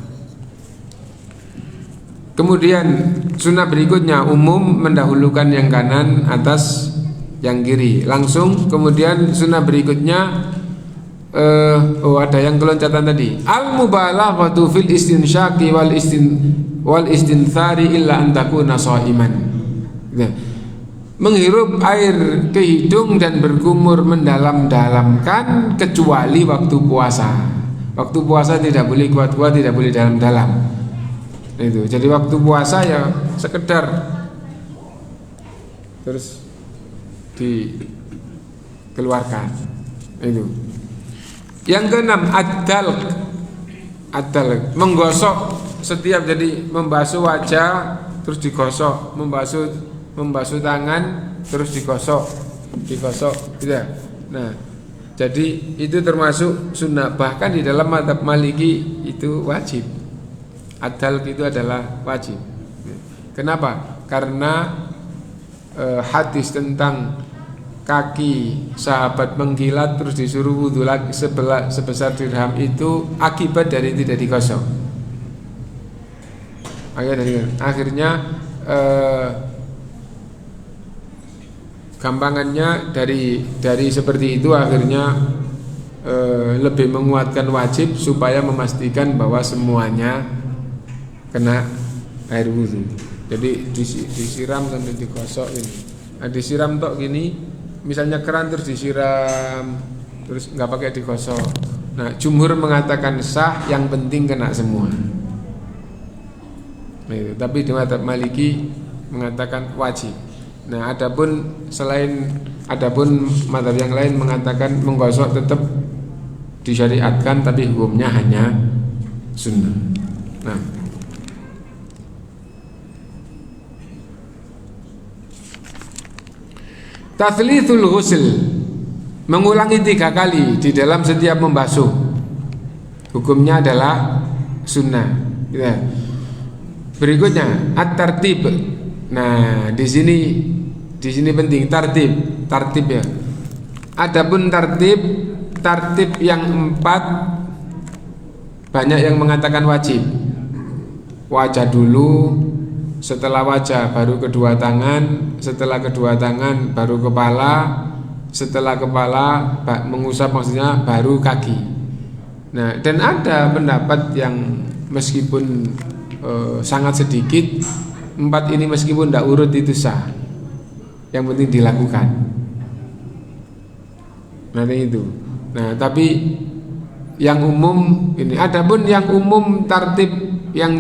S1: kemudian sunnah berikutnya umum mendahulukan yang kanan atas yang kiri langsung. Kemudian sunnah berikutnya ada yang keloncatan tadi, al mubalaghatu fil istinsyaqi wal istinthari illa an takuna shaiman. Menghirup air ke hidung dan berkumur mendalam-dalamkan kecuali waktu puasa. Waktu puasa tidak boleh kuat-kuat, tidak boleh dalam-dalam. Itu. Jadi waktu puasa ya sekedar terus dikeluarkan. Itu. Yang keenam, ad-dalq, menggosok setiap, jadi membasuh wajah terus digosok, membasuh tangan terus digosok tidak. Nah, jadi itu termasuk sunnah, bahkan di dalam mazhab Maliki itu wajib. Ad-dalq itu adalah wajib. Kenapa? Karena hadis tentang kaki sahabat mengkilat terus disuruh wudhu lagi sebesar dirham itu akibat dari tidak digosok. Akhirnya gampangannya dari seperti itu akhirnya lebih menguatkan wajib supaya memastikan bahwa semuanya kena air wudhu. Jadi disiram sampai digosok ini. Nah, disiram tok gini. Misalnya keran terus disiram terus nggak pakai digosok. Nah, jumhur mengatakan sah, yang penting kena semua. Nah, itu. Tapi di mazhab Maliki mengatakan wajib. Nah, adapun mazhab yang lain mengatakan menggosok tetap disyariatkan, tapi hukumnya hanya sunnah. Nah, tathlithul ghusl, mengulangi 3 kali di dalam setiap membasuh. hukumnya adalah sunnah. Gitu. Berikutnya at-tartib. Nah, di sini penting tartib ya. Adapun tartib yang 4 banyak yang mengatakan wajib. Wajah dulu, setelah wajah baru kedua tangan, setelah kedua tangan baru kepala, setelah kepala mengusap maksudnya baru kaki. Nah, dan ada pendapat yang meskipun sangat sedikit, 4 ini meskipun tidak urut itu sah. Yang penting dilakukan. Nah itu. Nah tapi yang umum ini. Adapun yang umum tartib yang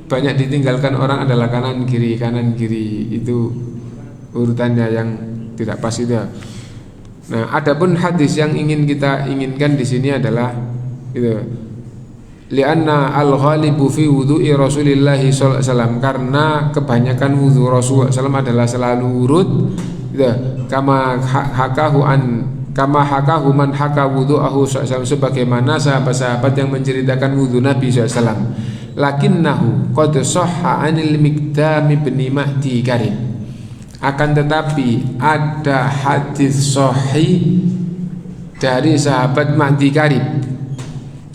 S1: banyak ditinggalkan orang adalah kanan kiri itu urutannya yang tidak pas itu. Nah adapun hadis yang kita inginkan di sini adalah itu. Lianna al-ghalibu fi wudu'i Rasulillah sallallahu alaihi wasallam, karena kebanyakan wudu Rasulullah sallallahu adalah selalu urut gitu. Kama hakahu man haka wudu'ahu sallallahu alaihi wasallam, sebagaimana sahabat-sahabat yang menceritakan wudu Nabi sallallahu alaihi wasallam. Lakinnahu qad sahha 'anil Miqdam bin Mahdi Karim, akan tetapi ada hadis sahih dari sahabat Mahdi Karim,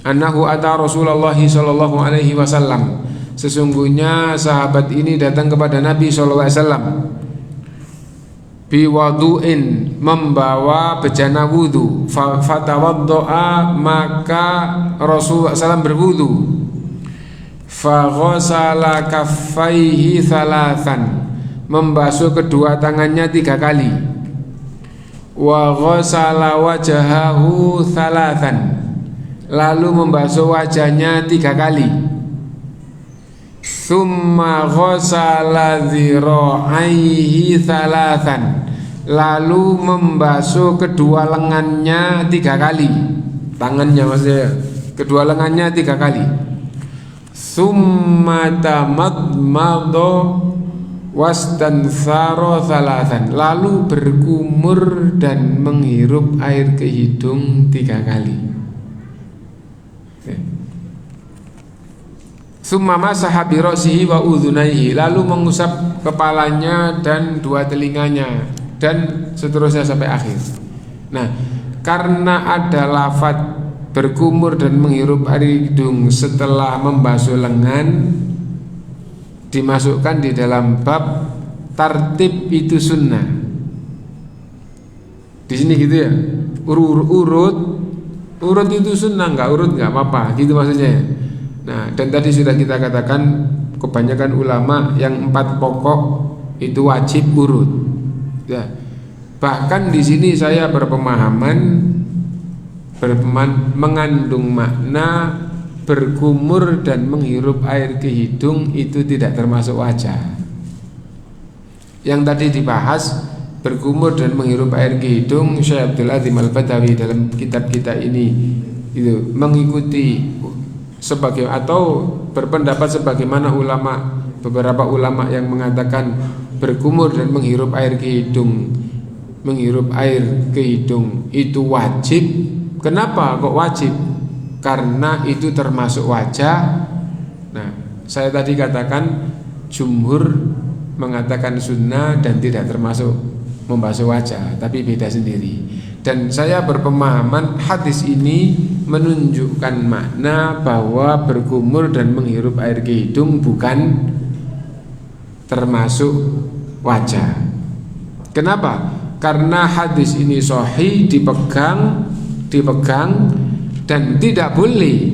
S1: annahu ata Rasulullah sallallahu alaihi wasallam, sesungguhnya sahabat ini datang kepada Nabi sallallahu alaihi wasallam biwadu'in, membawa bejana wudu, fatawaddo'a, maka Rasulullah SAW berwudu, faghasala kaffaihi thalathan, membasuh kedua tangannya 3 kali, wa ghasala wajahahu thalathan, lalu membasuh wajahnya 3 kali, summa ghasala dhira'aihi thalathan, lalu membasuh kedua lengannya 3 kali, tangannya maksudnya, kedua lengannya 3 kali, summa tamadmado wastanthara thalathan, lalu berkumur dan menghirup air ke hidung 3 kali. Summa masaha bi ra'sihi wa udhunaihi, lalu mengusap kepalanya dan 2 telinganya, dan seterusnya sampai akhir. Nah, karena ada lafaz berkumur dan menghirup air hidung setelah membasuh lengan, dimasukkan di dalam bab tartib itu sunnah. Di sini gitu ya, urut itu sunnah, nggak urut nggak apa-apa, gitu maksudnya. Nah, dan tadi sudah kita katakan kebanyakan ulama yang 4 pokok itu wajib urut. Ya. Bahkan di sini saya berpemahaman mengandung makna berkumur dan menghirup air ke hidung itu tidak termasuk wajah. Yang tadi dibahas berkumur dan menghirup air ke hidung, Syekh Abdul Azim Al-Badawi dalam kitab kita ini itu mengikuti sebagai atau berpendapat sebagaimana beberapa ulama yang mengatakan berkumur dan menghirup air ke hidung itu wajib. Kenapa kok wajib? Karena itu termasuk wajah. Nah, saya tadi katakan jumhur mengatakan sunnah dan tidak termasuk membasuh wajah, tapi beda sendiri. Dan saya berpemahaman hadis ini menunjukkan makna bahwa berkumur dan menghirup air ke hidung bukan termasuk wajah. Kenapa? Karena hadis ini sahih, dipegang dan tidak boleh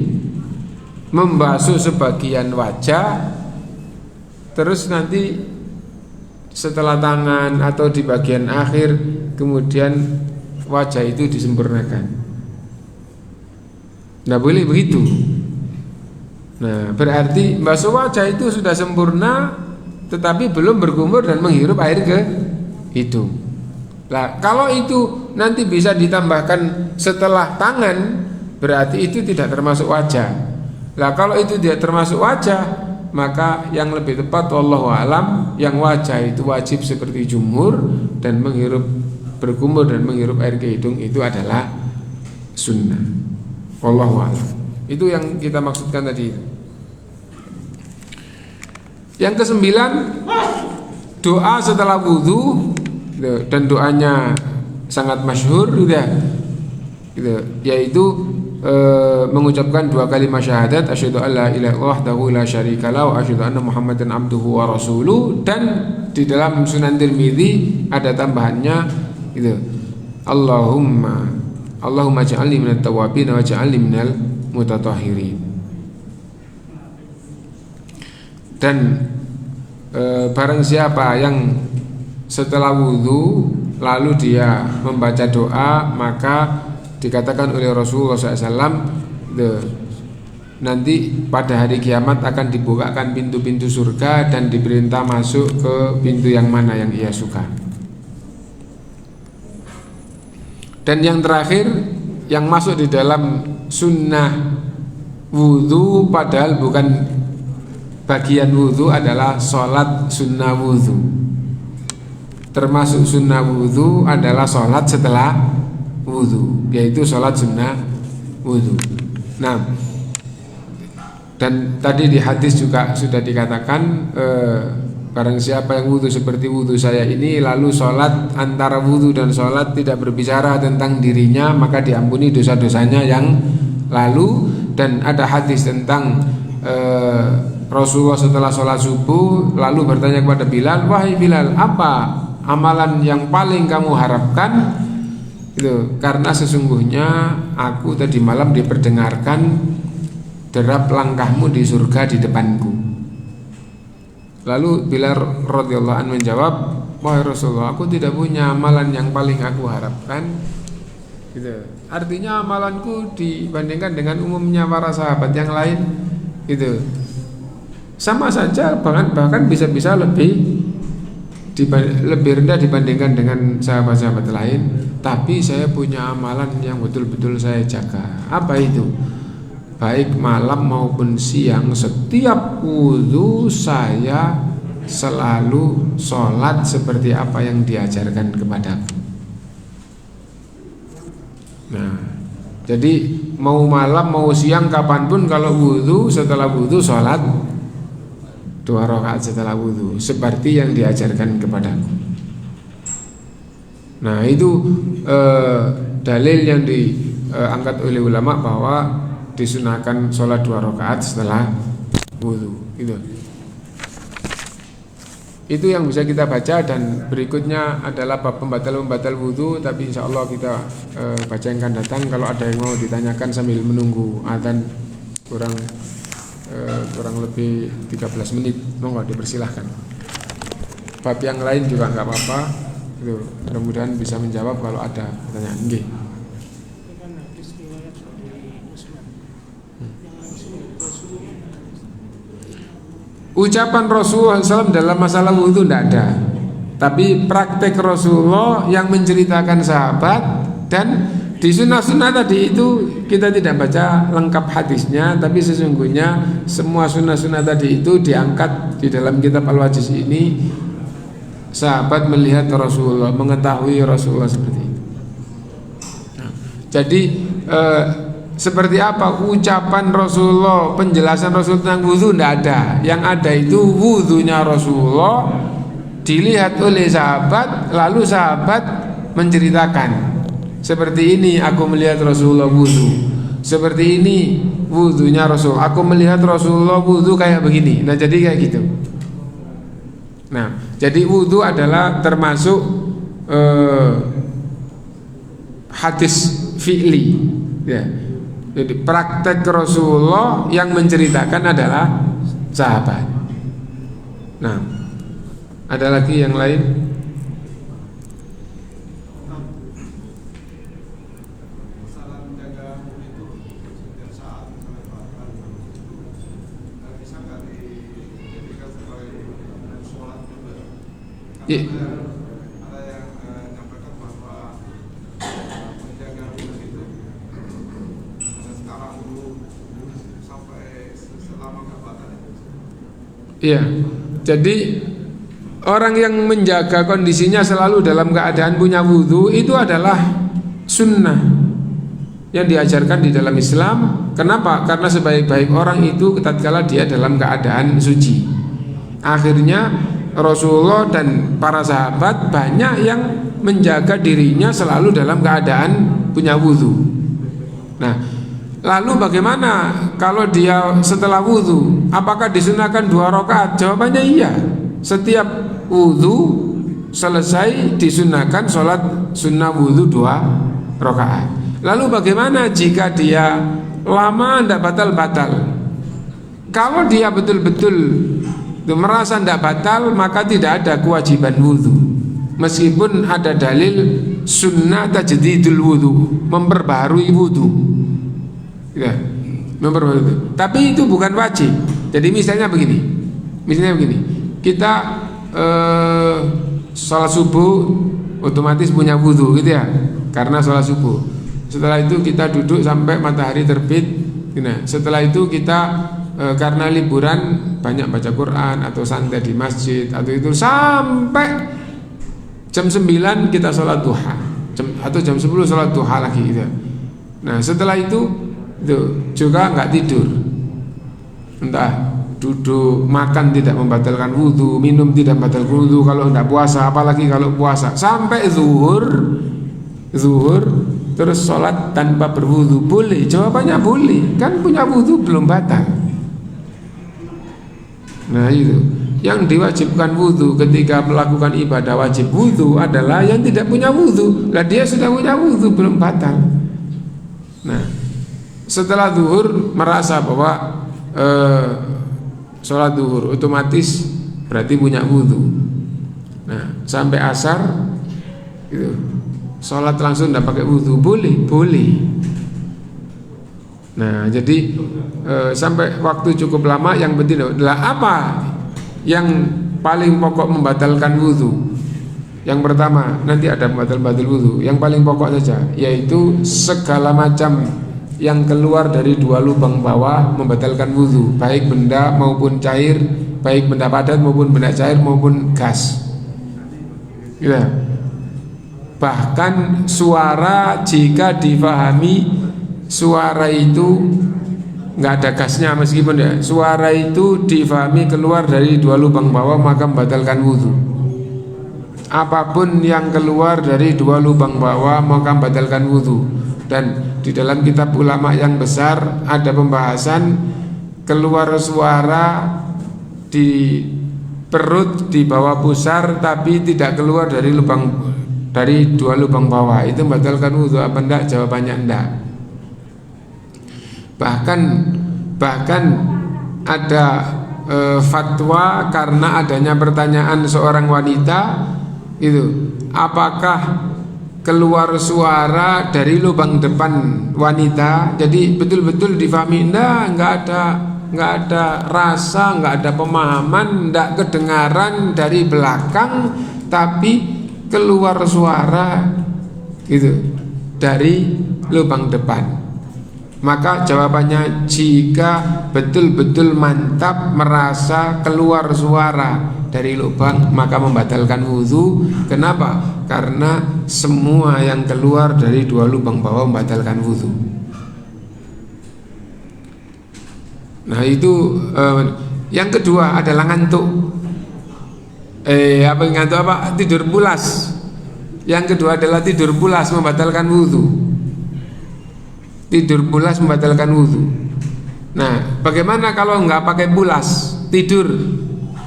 S1: membasuh sebagian wajah terus nanti setelah tangan atau di bagian akhir kemudian wajah itu disempurnakan. Nah, boleh begitu. Nah, berarti basuh wajah itu sudah sempurna tetapi belum berkumur dan menghirup air ke hidung. Nah, kalau itu nanti bisa ditambahkan setelah tangan, berarti itu tidak termasuk wajah. Nah, kalau itu tidak termasuk wajah, maka yang lebih tepat wallahu alam, yang wajah itu wajib seperti jumhur, dan berkumur dan menghirup air ke hidung itu adalah sunnah. Wallahu a'lam. Itu yang kita maksudkan tadi. Yang kesembilan, doa setelah wudu, dan doanya sangat masyhur gitu, yaitu mengucapkan 2 kalimat syahadat, asyhadu alla ilaha illallah wahdahu la syarikalah wa asyhadu anna muhammadan abduhu wa rasuluh. Dan di dalam Sunan Tirmidzi ada tambahannya gitu, Allahumma ja'alni minat tawabin wa ja'alni minal mutatahhirin. Dan barang siapa yang setelah wudu lalu dia membaca doa, maka dikatakan oleh Rasulullah SAW, nanti pada hari kiamat akan dibukakan pintu-pintu surga dan diperintah masuk ke pintu yang mana yang ia suka. Dan yang terakhir, yang masuk di dalam sunnah wudu padahal bukan bagian wudu, adalah sholat sunnah wudu. Termasuk sunnah wudu adalah sholat setelah wudu, yaitu sholat sunnah wudu. Nah, dan tadi di hadis juga sudah dikatakan, barang siapa yang wudu seperti wudu saya ini, lalu sholat antara wudu dan sholat tidak berbicara tentang dirinya, maka diampuni dosa-dosanya yang lalu. Dan ada hadis tentang Rasulullah setelah sholat subuh lalu bertanya kepada Bilal, wahai Bilal, apa amalan yang paling kamu harapkan? Gitu, karena sesungguhnya aku tadi malam diperdengarkan derap langkahmu di surga di depanku. Lalu Bilal radhiyallahu anhu menjawab, wahai Rasulullah, aku tidak punya amalan yang paling aku harapkan. Gitu. Artinya amalanku dibandingkan dengan umumnya para sahabat yang lain, gitu, sama saja, bahkan bisa-bisa lebih rendah dibandingkan dengan sahabat-sahabat lain. Tapi saya punya amalan yang betul-betul saya jaga. Apa itu? Baik malam maupun siang, setiap wudu saya selalu sholat seperti apa yang diajarkan kepadaku. Nah, jadi mau malam mau siang kapanpun, kalau wudu, setelah wudu sholat 2 rakaat setelah wudu seperti yang diajarkan kepadaku. Nah, itu dalil yang diangkat oleh ulama bahwa disunahkan sholat 2 rakaat setelah wudu. Itu yang bisa kita baca. Dan berikutnya adalah bab pembatal wudu, tapi insya Allah kita baca yang akan datang. Kalau ada yang mau ditanyakan sambil menunggu adzan kurang lebih 13 menit, monggo dipersilahkan. Bab yang lain juga nggak apa-apa. Mudah-mudahan bisa menjawab kalau ada pertanyaan. Nggih. Ucapan Rasulullah SAW dalam masalah wudu tidak ada, tapi praktek Rasulullah yang menceritakan sahabat. Dan di sunnah-sunnah tadi itu kita tidak baca lengkap hadisnya, tapi sesungguhnya semua sunnah-sunnah tadi itu diangkat di dalam kitab Al-Wajiz ini. Sahabat melihat Rasulullah, mengetahui Rasulullah seperti itu. Jadi seperti apa ucapan Rasulullah, penjelasan Rasul tentang wudu tidak ada. Yang ada itu wudunya Rasulullah dilihat oleh sahabat, lalu sahabat menceritakan, seperti ini aku melihat Rasulullah wudu, seperti ini wudunya Rasul, aku melihat Rasulullah wudu kayak begini. Nah, jadi kayak gitu. Nah, jadi wudu adalah termasuk hadis fi'li, ya. Jadi praktek Rasulullah yang menceritakan adalah sahabat. Nah, ada lagi yang lain? Ya. Iya, jadi orang yang menjaga kondisinya selalu dalam keadaan punya wudu itu adalah sunnah yang diajarkan di dalam Islam. Kenapa? Karena sebaik-baik orang itu tatkala dia dalam keadaan suci. Akhirnya Rasulullah dan para sahabat banyak yang menjaga dirinya selalu dalam keadaan punya wudu. Nah, lalu bagaimana kalau dia setelah wudu? Apakah disunahkan 2 rakaat? Jawabannya iya. Setiap wudu selesai disunahkan sholat sunnah wudu 2 rakaat. Lalu bagaimana jika dia lama tidak batal-batal? Kalau dia betul-betul merasa tidak batal, maka tidak ada kewajiban wudu. Meskipun ada dalil sunnah tajdidul wudu, memperbaharui wudu. Ya, memperbaharui. Tapi itu bukan wajib. Jadi misalnya begini, kita sholat subuh otomatis punya wudu gitu ya, karena sholat subuh. Setelah itu kita duduk sampai matahari terbit. Nah, setelah itu kita karena liburan banyak baca Quran atau santai di masjid atau itu sampai jam 9 kita sholat duha, atau jam 10 sholat duha lagi gitu. Nah, setelah itu juga nggak tidur, entah duduk makan tidak membatalkan wudu, minum tidak membatalkan wudu kalau tidak puasa, apalagi kalau puasa sampai zuhur terus sholat tanpa berwudu boleh? Jawabannya boleh, kan punya wudu belum batal. Nah itu yang diwajibkan wudu ketika melakukan ibadah wajib wudu adalah yang tidak punya wudu. Lah dia sudah punya wudu belum batal. Nah setelah zuhur merasa bahwa sholat zuhur otomatis berarti punya wudu. Nah sampai asar gitu, sholat langsung tidak pakai wudu boleh. Nah jadi sampai waktu cukup lama, yang penting adalah apa yang paling pokok membatalkan wudu. Yang pertama nanti ada batal wudu. Yang paling pokok saja, yaitu segala macam yang keluar dari 2 lubang bawah membatalkan wudu, baik benda maupun cair, baik benda padat maupun benda cair maupun gas. Ya. Bahkan suara, jika difahami suara itu nggak ada gasnya, meskipun ya suara itu difahami keluar dari 2 lubang bawah, maka membatalkan wudu. Apapun yang keluar dari 2 lubang bawah maka membatalkan wudu. Dan di dalam kitab ulama yang besar ada pembahasan keluar suara di perut di bawah pusar tapi tidak keluar dari 2 lubang bawah, itu membatalkan wudu apa enggak? Jawabannya enggak. Bahkan ada fatwa karena adanya pertanyaan seorang wanita itu, apakah keluar suara dari lubang depan wanita, jadi betul-betul difahami enggak ada rasa, enggak ada pemahaman, enggak kedengaran dari belakang, tapi keluar suara gitu dari lubang depan. Maka jawabannya, jika betul-betul mantap merasa keluar suara dari lubang maka membatalkan wudu. Kenapa? Karena semua yang keluar dari 2 lubang bawah membatalkan wudu. Nah itu yang kedua adalah ngantuk. Tidur pulas. Yang kedua adalah tidur pulas membatalkan wudu. Tidur pulas membatalkan wudu. Nah, bagaimana kalau nggak pakai pulas tidur?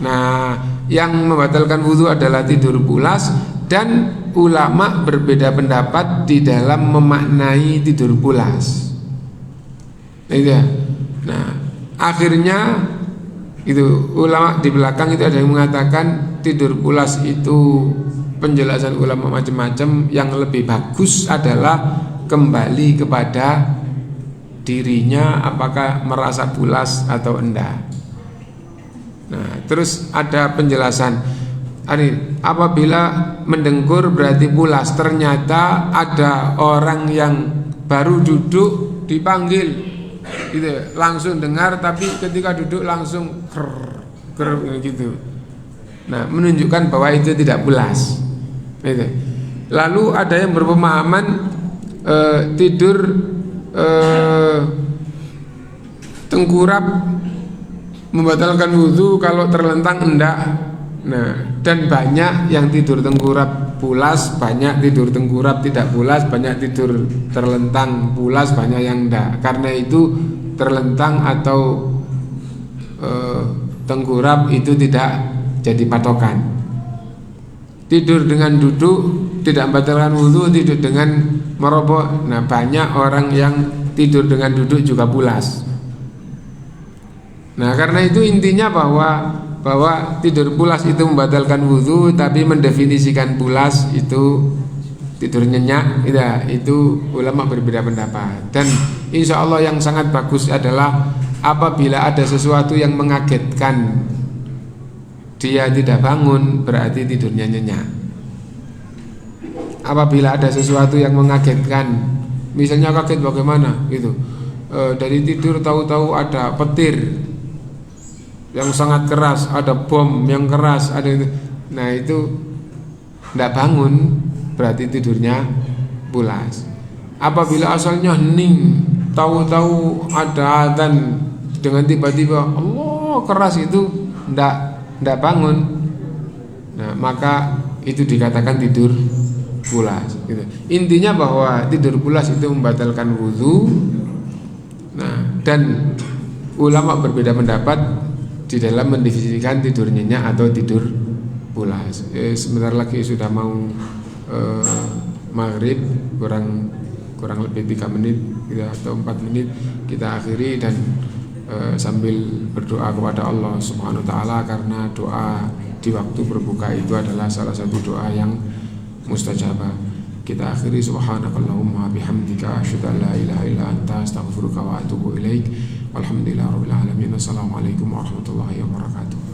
S1: Nah, yang membatalkan wudu adalah tidur pulas, dan ulama berbeda pendapat di dalam memaknai tidur pulas. Nah, akhirnya itu ulama di belakang itu ada yang mengatakan tidur pulas itu penjelasan ulama macam-macam. Yang lebih bagus adalah kembali kepada dirinya apakah merasa pulas atau enggak. Nah, terus ada penjelasan apabila mendengkur berarti pulas. Ternyata ada orang yang baru duduk dipanggil gitu, langsung dengar, tapi ketika duduk langsung gitu. Nah, menunjukkan bahwa itu tidak pulas gitu. Lalu ada yang berpemahaman tidur tengkurap membatalkan wudhu, kalau terlentang enggak. Nah, dan banyak yang tidur tengkurap pulas, banyak tidur tengkurap tidak pulas, banyak tidur terlentang pulas, banyak yang enggak. Karena itu terlentang atau tengkurap itu tidak jadi patokan. Tidur dengan duduk tidak membatalkan wudhu, tidur dengan merobok. Nah, banyak orang yang tidur dengan duduk juga pulas. Nah, karena itu intinya bahwa tidur pulas itu membatalkan wudhu, tapi mendefinisikan pulas itu tidur nyenyak, itu ulama berbeda pendapat. Dan insya Allah yang sangat bagus adalah apabila ada sesuatu yang mengagetkan, dia tidak bangun, berarti tidurnya nyenyak. Apabila ada sesuatu yang mengagetkan, misalnya kaget bagaimana gitu, dari tidur tahu-tahu ada petir yang sangat keras, ada bom yang keras, ada itu. Nah, itu tidak bangun, berarti tidurnya pulas. Apabila asalnya hening, tahu-tahu ada adzan dengan tiba-tiba Allah keras, itu tidak bangun. Nah, maka itu dikatakan tidur pulas gitu. Intinya bahwa tidur pulas itu membatalkan wudhu. Nah, dan ulama berbeda pendapat di dalam mendefinisikan tidur nyenyak atau tidur pulas. Sebentar lagi sudah mau maghrib, kurang lebih 3 menit atau 4 menit kita akhiri, dan sambil berdoa kepada Allah Subhanahu wa taala, karena doa di waktu berbuka itu adalah salah satu doa yang mustajabah. Kita akhiri, subhanakallahumma bihamdika asyhadu an la ilaha illa anta astaghfiruka wa atubu ilaik. Walhamdulillahirabbil alamin. Assalamualaikum warahmatullahi wabarakatuh.